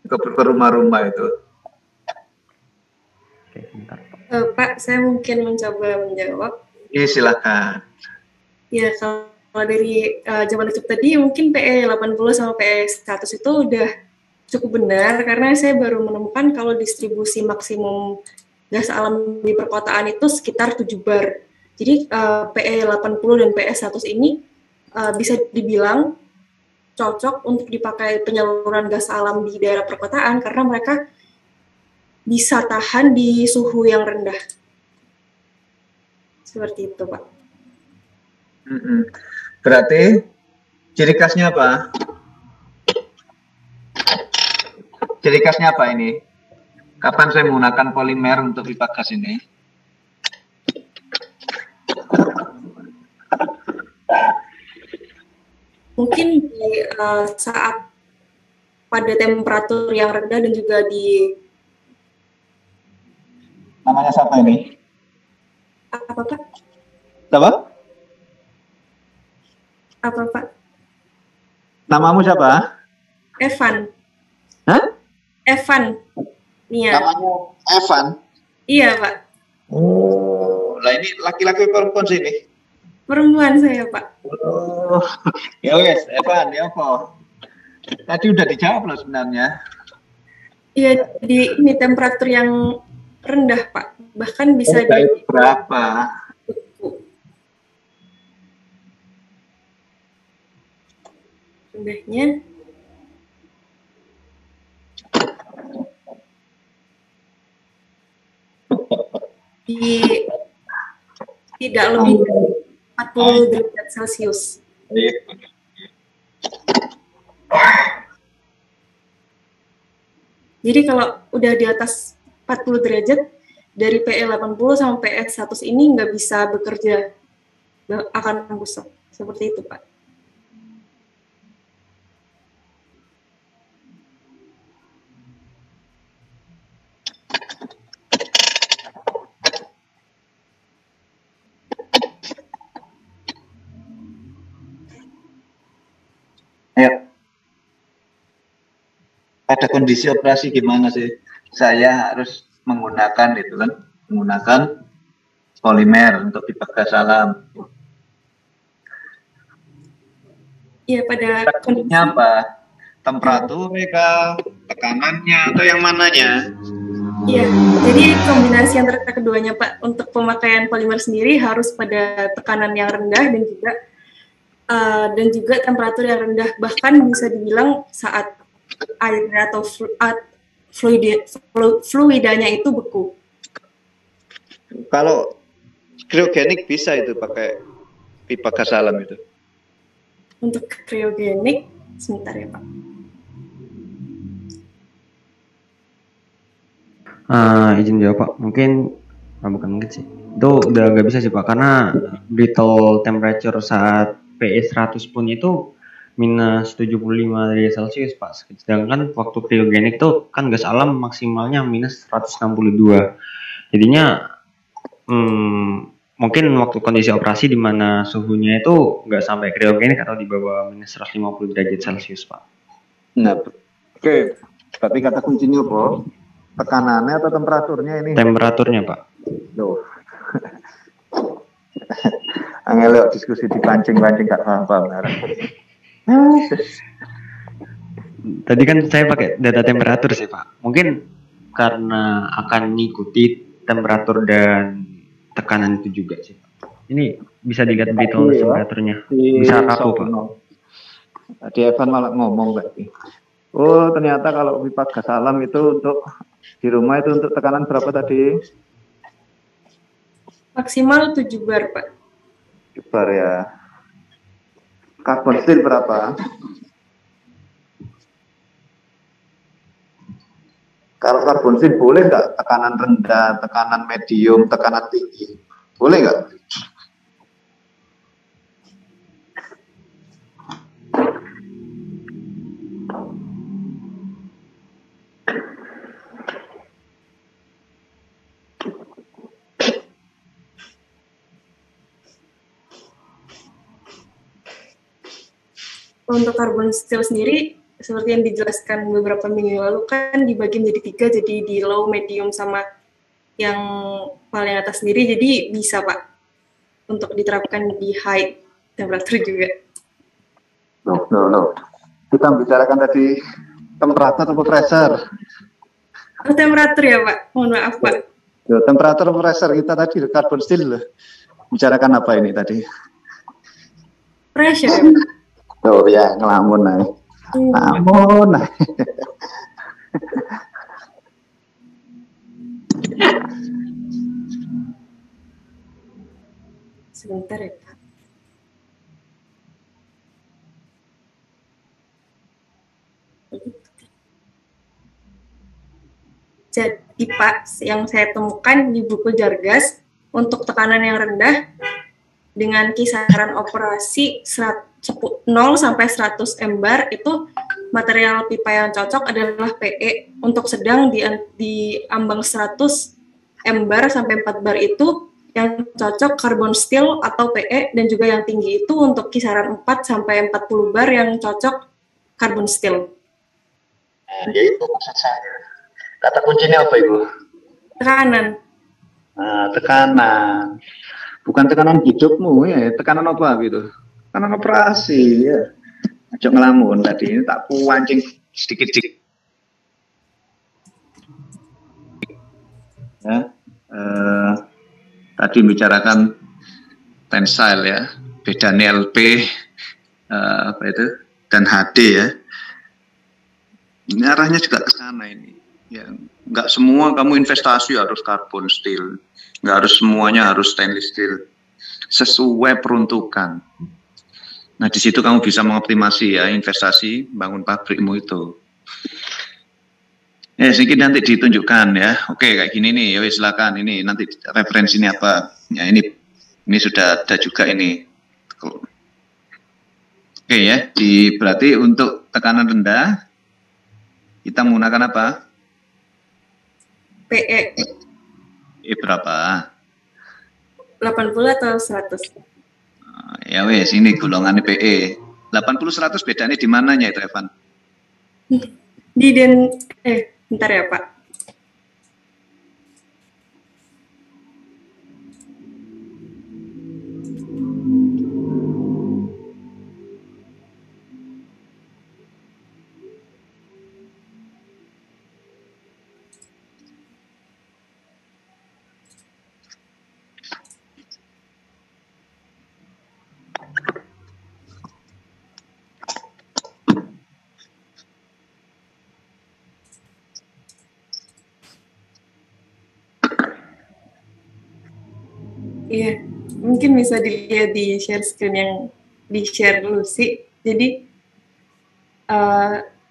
ke rumah-rumah itu. Oke, bentar, Pak, saya mungkin mencoba menjawab. Iya silakan. Ya kalau dari zaman Ucup tadi mungkin PE80 sama PE100 itu udah cukup benar karena saya baru menemukan kalau distribusi maksimum gas alam di perkotaan itu sekitar 7 bar. Jadi PE80 dan PE100 ini bisa dibilang cocok untuk dipakai penyaluran gas alam di daerah perkotaan karena mereka bisa tahan di suhu yang rendah. Seperti itu, Pak. Berarti ciri khasnya apa? Ciri khasnya apa ini? Kapan saya menggunakan polimer untuk pipa gas ini? Mungkin di saat pada temperatur yang rendah dan juga di... Namanya siapa ini? Apa, Pak? Siapa? Apa, Pak? Namamu siapa? Evan. Hah? Evan. Iya. Namanya Evan? Iya, Pak. Oh, lah ini laki-laki perempuan sini? Perempuan saya, Pak. Oh, ya wes, Evan, ya apa? Tadi udah dijawab loh sebenarnya. Iya, di ini temperatur yang rendah, Pak. Bahkan bisa di berapa? Rendahnya di tidak lebih dari 40 derajat Celcius. Jadi kalau udah di atas 40 derajat, dari PE 80 sampai PE 100 ini nggak bisa bekerja, akan busuk. Seperti itu, Pak. Ayo. Pada kondisi operasi gimana sih? Saya harus menggunakan itu kan, menggunakan polimer untuk pipa gas alam. Iya, pada kondisinya apa? Temperatur mereka, tekanannya atau yang mananya? Iya, jadi kombinasi antara keduanya, Pak. Untuk pemakaian polimer sendiri harus pada tekanan yang rendah dan juga temperatur yang rendah. Bahkan bisa dibilang saat air atau fluidanya itu beku. Kalau kriogenik bisa itu pakai pipa gas alam itu? Untuk kriogenik, sebentar ya, Pak. Izin jawab, Pak. Bukan mungkin sih. Itu udah nggak bisa sih, Pak, karena brittle temperature saat PE 100 pun itu minus 75 derajat Celcius, Pak. Sedangkan waktu kriogenik tuh kan gas alam maksimalnya minus 162. Jadinya mungkin waktu kondisi operasi di mana suhunya itu nggak sampai kriogenik atau di bawah minus 150 derajat Celcius, Pak. Nah, oke. Tapi kata kuncinya apa? Tekanannya atau temperaturnya ini? Temperaturnya, Pak. Loh. Angel diskusi dipancing-pancing gak paham-paham. Tadi kan saya pakai data temperatur sih, Pak. Mungkin karena akan mengikuti temperatur dan tekanan itu juga sih, Pak. Ini bisa dilihat brittle temperaturnya. Bisa kaku, Pak. Tadi Evan malah ngomong berarti. Oh, ternyata kalau pipa gas alam itu untuk di rumah itu untuk tekanan berapa tadi? Maksimal 7 bar, Pak. 7 bar ya. Karbon steel berapa? Kalau karbon steel boleh nggak tekanan rendah, tekanan medium, tekanan tinggi? Boleh nggak? Untuk karbon steel sendiri, seperti yang dijelaskan beberapa minggu lalu kan dibagi menjadi 3, jadi di low, medium, sama yang paling atas sendiri, jadi bisa, Pak, untuk diterapkan di high temperatur juga. No. Kita bicarakan tadi temperatur atau pressure? Temperatur ya, Pak, mohon maaf, Pak. Temperatur pressure kita tadi, karbon steel, bicarakan apa ini tadi? Pressure ya, Pak? Oh ya, ngelamun nih. Ngelamun nih. Sebentar ya, Pak. Jadi Pak, yang saya temukan di buku Jargas, untuk tekanan yang rendah dengan kisaran operasi 0 sampai 100 mbar itu material pipa yang cocok adalah PE. Untuk sedang di ambang 100 mbar sampai 4 bar itu yang cocok carbon steel atau PE, dan juga yang tinggi itu untuk kisaran 4 sampai 40 bar yang cocok carbon steel. Ya itu maksud saya. Kata kuncinya apa Ibu? Tekanan. Nah, tekanan. Bukan tekanan hidupmu ya, tekanan apa gitu? Tekanan operasi ya. Aja ngelamun tadi ini tak pancing sedikit-sedikit. Ya, tadi bicarakan tensile ya, bedanya LP apa itu dan HD ya. Ini arahnya juga ke sana ini. Ya, nggak semua kamu investasi harus carbon steel, nggak harus semuanya harus stainless steel. Sesuai peruntukan. Nah, di situ kamu bisa mengoptimasi ya investasi bangun pabrikmu itu. Ya, sedikit nanti ditunjukkan ya. Oke, kayak gini nih. Ya, silakan ini nanti referensinya apa. Ya, ini sudah ada juga ini. Oke ya, berarti untuk tekanan rendah kita menggunakan apa? PE. Berapa? 80 atau 100? Ya wes, ini golongan PE. 80-100 bedanya di mananya itu, Evan? Bentar ya, Pak. Iya, mungkin bisa dilihat di share screen yang di-share Lucy. Jadi,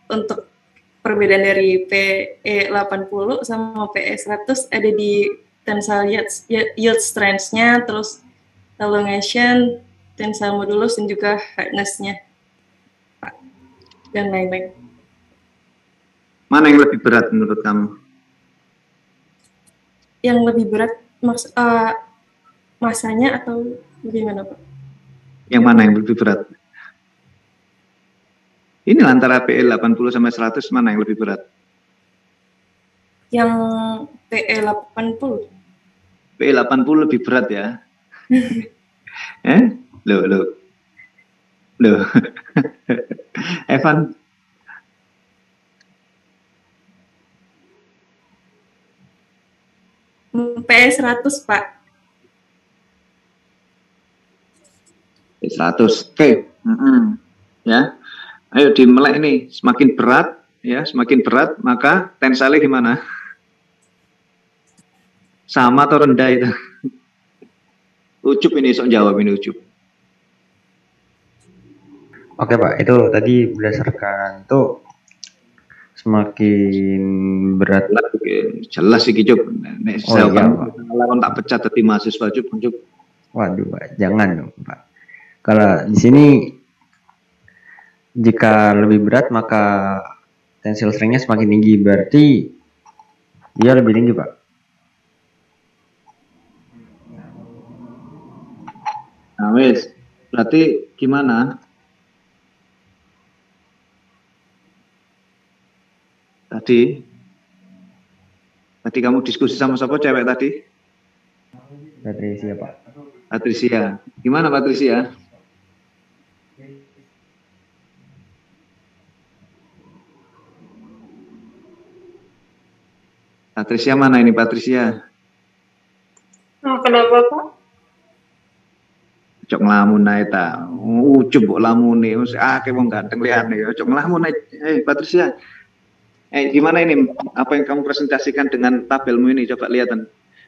untuk perbedaan dari PE80 sama PE100 ada di tensile yield strength-nya, terus elongation, tensile modulus, dan juga hardness-nya, dan lain-lain. Mana yang lebih berat menurut kamu? Yang lebih berat masanya atau bagaimana, Pak? Yang mana yang lebih berat? Ini antara PE 80 sampai 100 mana yang lebih berat? Yang PE 80. PE 80 lebih berat ya. Loh. Evan. PE 100, Pak. 100. Oke. Ya. Ayo dimelek ini, semakin berat ya, semakin berat maka tensile gimana? Sama atau rendah itu? Ucup ini sok jawab ini Ucup. Oke Pak, itu tadi berdasarkan tuh semakin berat. Jelas sih Ucup. Nek lawan tak pecat tadi mahasiswa Ucup. Waduh Pak, jangan dong Pak. Kalau di sini jika lebih berat maka tensile strength-nya semakin tinggi, berarti dia lebih tinggi Pak. Nah wes, berarti gimana? Tadi kamu diskusi sama siapa cewek tadi? Patricia Pak. Patricia, gimana Patricia? Patricia mana ini Patricia? Kenapa Pak? Cok ngelamun ae ta. Ucup mbok lamune wis akeh wong ganteng liyane ya. Cok ngelamun ae. Patricia. Gimana ini? Apa yang kamu presentasikan dengan tabelmu ini? Coba lihat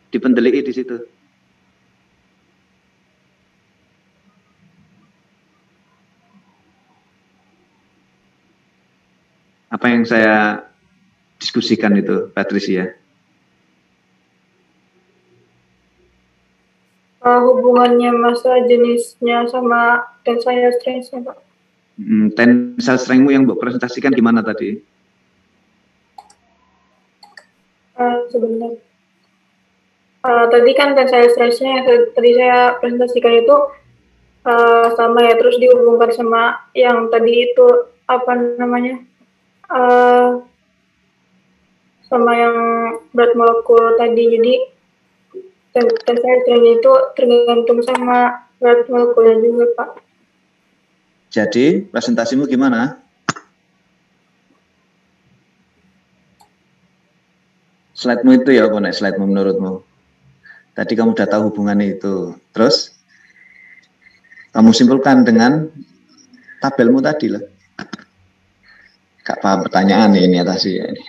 di pendeliki di situ. apa yang saya diskusikan itu, Patricia? Hubungannya massa jenisnya sama tensile strength-nya, Pak. Tensile strength-mu yang Mbok presentasikan gimana tadi? Sebentar. Tadi kan tensile stress-nya yang tadi saya presentasikan itu sama ya, terus dihubungkan sama yang tadi itu apa namanya, sama yang berat molekul tadi. Jadi tensile stress itu tergantung sama berat molekulnya juga, Pak. Jadi presentasimu gimana? Slide-mu itu ya, apa nih slide-mu menurutmu? Tadi kamu udah tahu hubungannya itu. Terus kamu simpulkan dengan tabelmu tadi lah. Gak paham pertanyaan ini atas ini.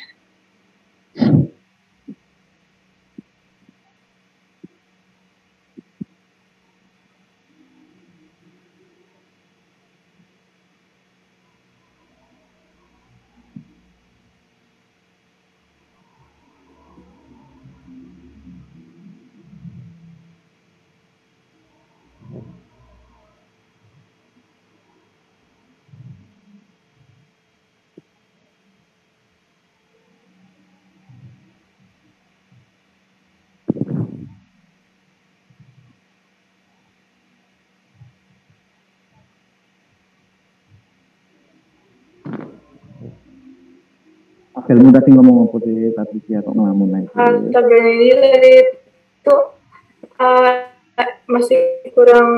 Tabelmu tadi ngomong apa sih, Patricia, kok ngelamun aja? Tabel ini tadi itu masih kurang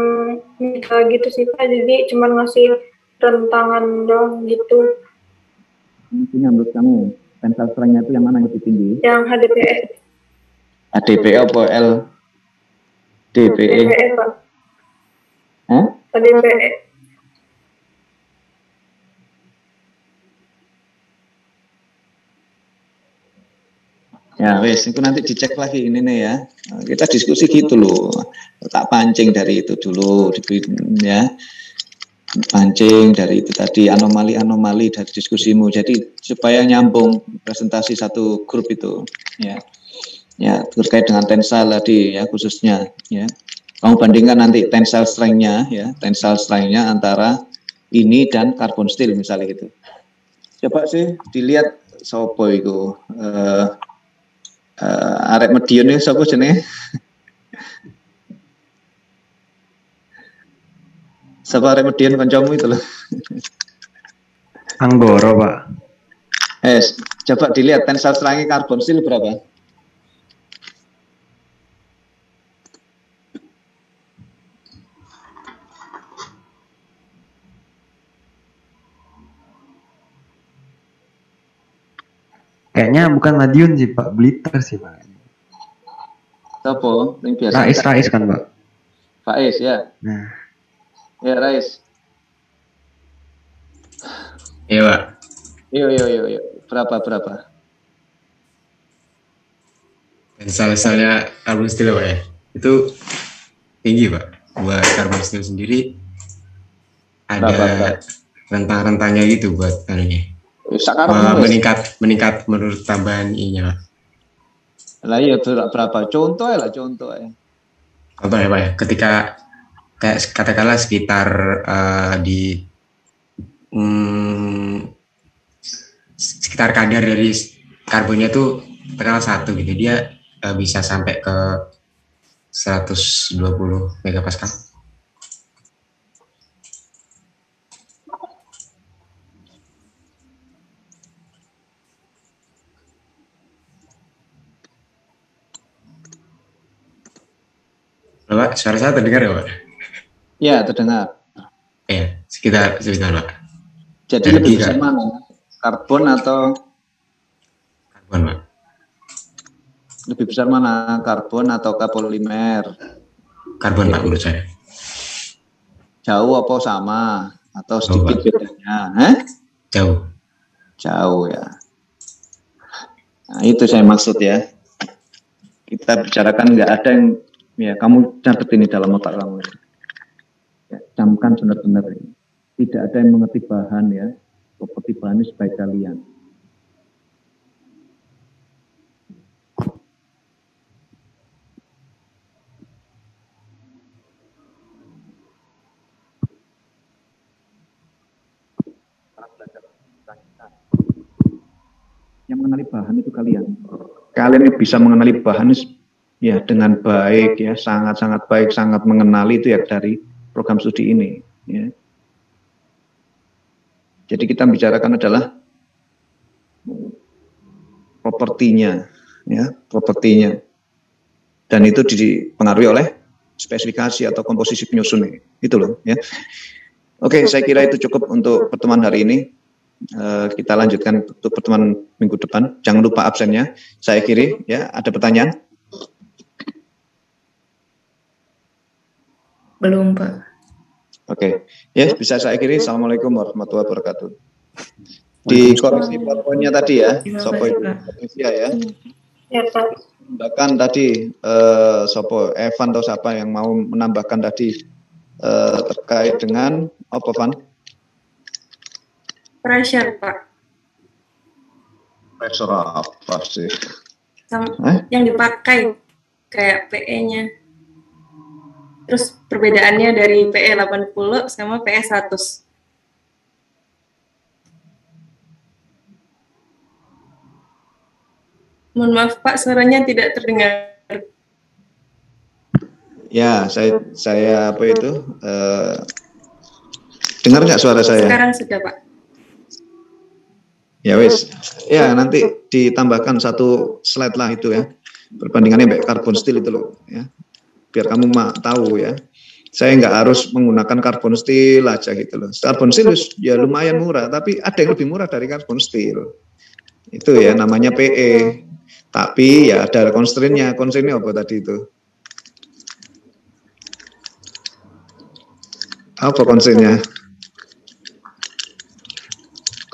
gitu sih, Pak. Jadi cuma ngasih rentangan doang gitu. Ini menurut kamu tensile strength-nya itu yang mana yang lebih tinggi? Yang HDPE. HDPE apa LDPE? HDPE, Pak. Hah? HDPE. Ya wes, itu nanti dicek lagi ini nih ya. Kita diskusi gitu loh. Tak pancing dari itu dulu, ya. Pancing dari itu tadi anomali-anomali dari diskusimu. Jadi supaya nyambung presentasi satu grup itu, ya. Ya terkait dengan tensile tadi ya khususnya, ya. Kamu bandingkan nanti tensile strength-nya, ya, tensile strength-nya antara ini dan carbon steel misalnya gitu. Coba sih dilihat sopo itu. Arek Medion ini siapa jenenge? Siapa Arek Medion kancamu itu loh? Anggoro, Pak. Coba dilihat tensile strength carbon steel berapa? Kayaknya bukan Madiun sih, Pak. Blitter sih, Pak. Siapa? Yang biasa. Rais kan, Pak? Faiz ya. Nah. Ya, Rais. Iya, Pak. Yuk. Berapa? Tensile carbon steel, Pak ya. Itu tinggi, Pak. Buat carbon steel sendiri ada rentang-rentangnya gitu buat anunya. Meningkat menurut tambahan I-nya, Pak. Lah iya berapa? Contoh ya. Contoh ya, Pak ya. Ketika kayak katakanlah sekitar di sekitar kadar dari karbonnya tuh katakanlah 1 gitu, dia bisa sampai ke 120 megapascal. Pak, suara saya terdengar ya, Pak? Ya, terdengar. Ya, sekitar Pak. Jadi lebih besar mana? Karbon atau? Karbon, Pak. Lebih besar mana? Karbon atau polimer? Karbon, Pak, menurut saya. Jauh apa sama? Atau sedikit bedanya? Jauh ya. Nah, itu saya maksud ya. Kita bicarakan nggak ada yang, ya kamu catat ini dalam otak kamu. Ya, camkan benar-benar ini. Tidak ada yang mengerti bahan ya. Properti bahan ini sebaik kalian. mengenali bahan itu kalian ini bisa mengenali bahan ya dengan baik ya, sangat-sangat baik, sangat mengenali itu ya dari program studi ini ya. Jadi kita bicarakan adalah propertinya ya, propertinya, dan itu dipengaruhi oleh spesifikasi atau komposisi penyusun itu loh ya. Oke, saya kira itu cukup untuk pertemuan hari ini. Kita lanjutkan untuk pertemuan minggu depan. Jangan lupa absennya. Saya akhiri ya. Ada pertanyaan? Belum, Pak. Oke, ya bisa saya akhiri. Assalamualaikum warahmatullahi wabarakatuh. Dikoreksi poin-poinnya tadi ya, Sopo Indonesia ya. Ya, Pak. Bahkan tadi Sopo Evan atau siapa yang mau menambahkan tadi terkait dengan apa, Van? Pressure, Pak. Pressure apa sih? Yang dipakai kayak PE-nya. Terus perbedaannya dari PE 80 sama PE 100. Mohon maaf Pak, suaranya tidak terdengar. Ya, saya apa itu? Dengar nggak suara saya? Sekarang sudah, Pak. Ya wis, ya nanti ditambahkan satu slide lah itu ya, perbandingannya baik carbon steel itu loh ya, biar kamu tahu ya. Saya nggak harus menggunakan carbon steel aja gitu loh. Carbon steel ya lumayan murah, tapi ada yang lebih murah dari carbon steel. Itu ya namanya PE. Tapi ya ada constraint-nya. Constraint-nya apa tadi itu? Apa constraint-nya?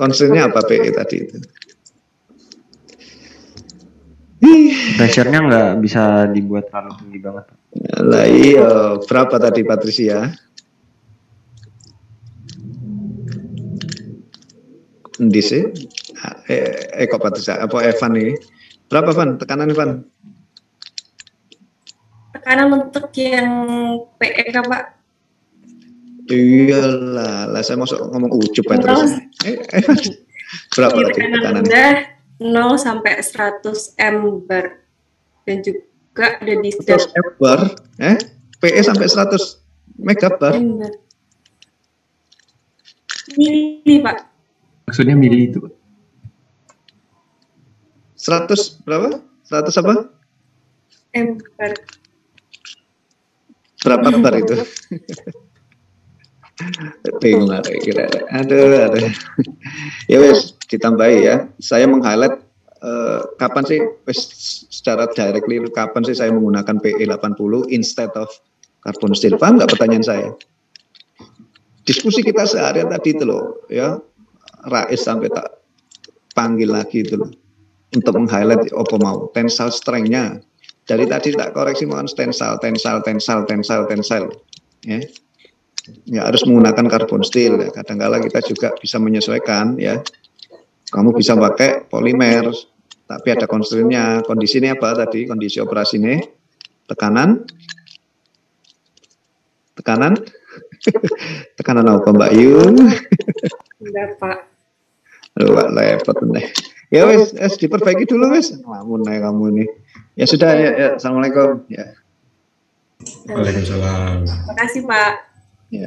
Constraint-nya apa PE tadi itu? Pressure-nya nggak bisa dibuat terlalu tinggi banget. Lah iya, berapa tadi Patricia? Di sih? Kok Patricia? Apa Evan ini? Berapa Van? Tekanan Evan? Tekanan untuk yang PE Pak. Iyalah, saya mau ngomong ucup Patricia. Evan, berapa tadi tekanan? 0 sampai 100 M bar. Dan juga ada di 100 M bar? PE sampai 100 megabar? Mili Pak. Maksudnya mili itu? 100 berapa? 100 apa? M bar. Berapa bar itu? Bingung lah kira. Aduh. Ya wes ditambahi ya. Saya meng-highlight kapan sih secara directly kapan sih saya menggunakan PE 80 instead of carbon steel. Paham nggak pertanyaan saya? Diskusi kita seharian tadi itu loh ya. Rais sampai tak panggil lagi itu loh. Untuk meng-highlight apa mau tensile strength-nya. Dari tadi tak koreksi mohon tensile ya. Ya harus menggunakan carbon steel ya. Kadang-kala kita juga bisa menyesuaikan ya. Kamu bisa pakai polimer, tapi ada constraint-nya. Kondisinya apa tadi? Kondisi operasi ini tekanan tekanan apa Mbak Yu? Enggak Pak. Luak lepot nih. Ya wes diperbaiki dulu wes. Lamun kamu ini. Ya sudah ya. Assalamualaikum ya. Waalaikumsalam. Terima kasih Pak. Ya.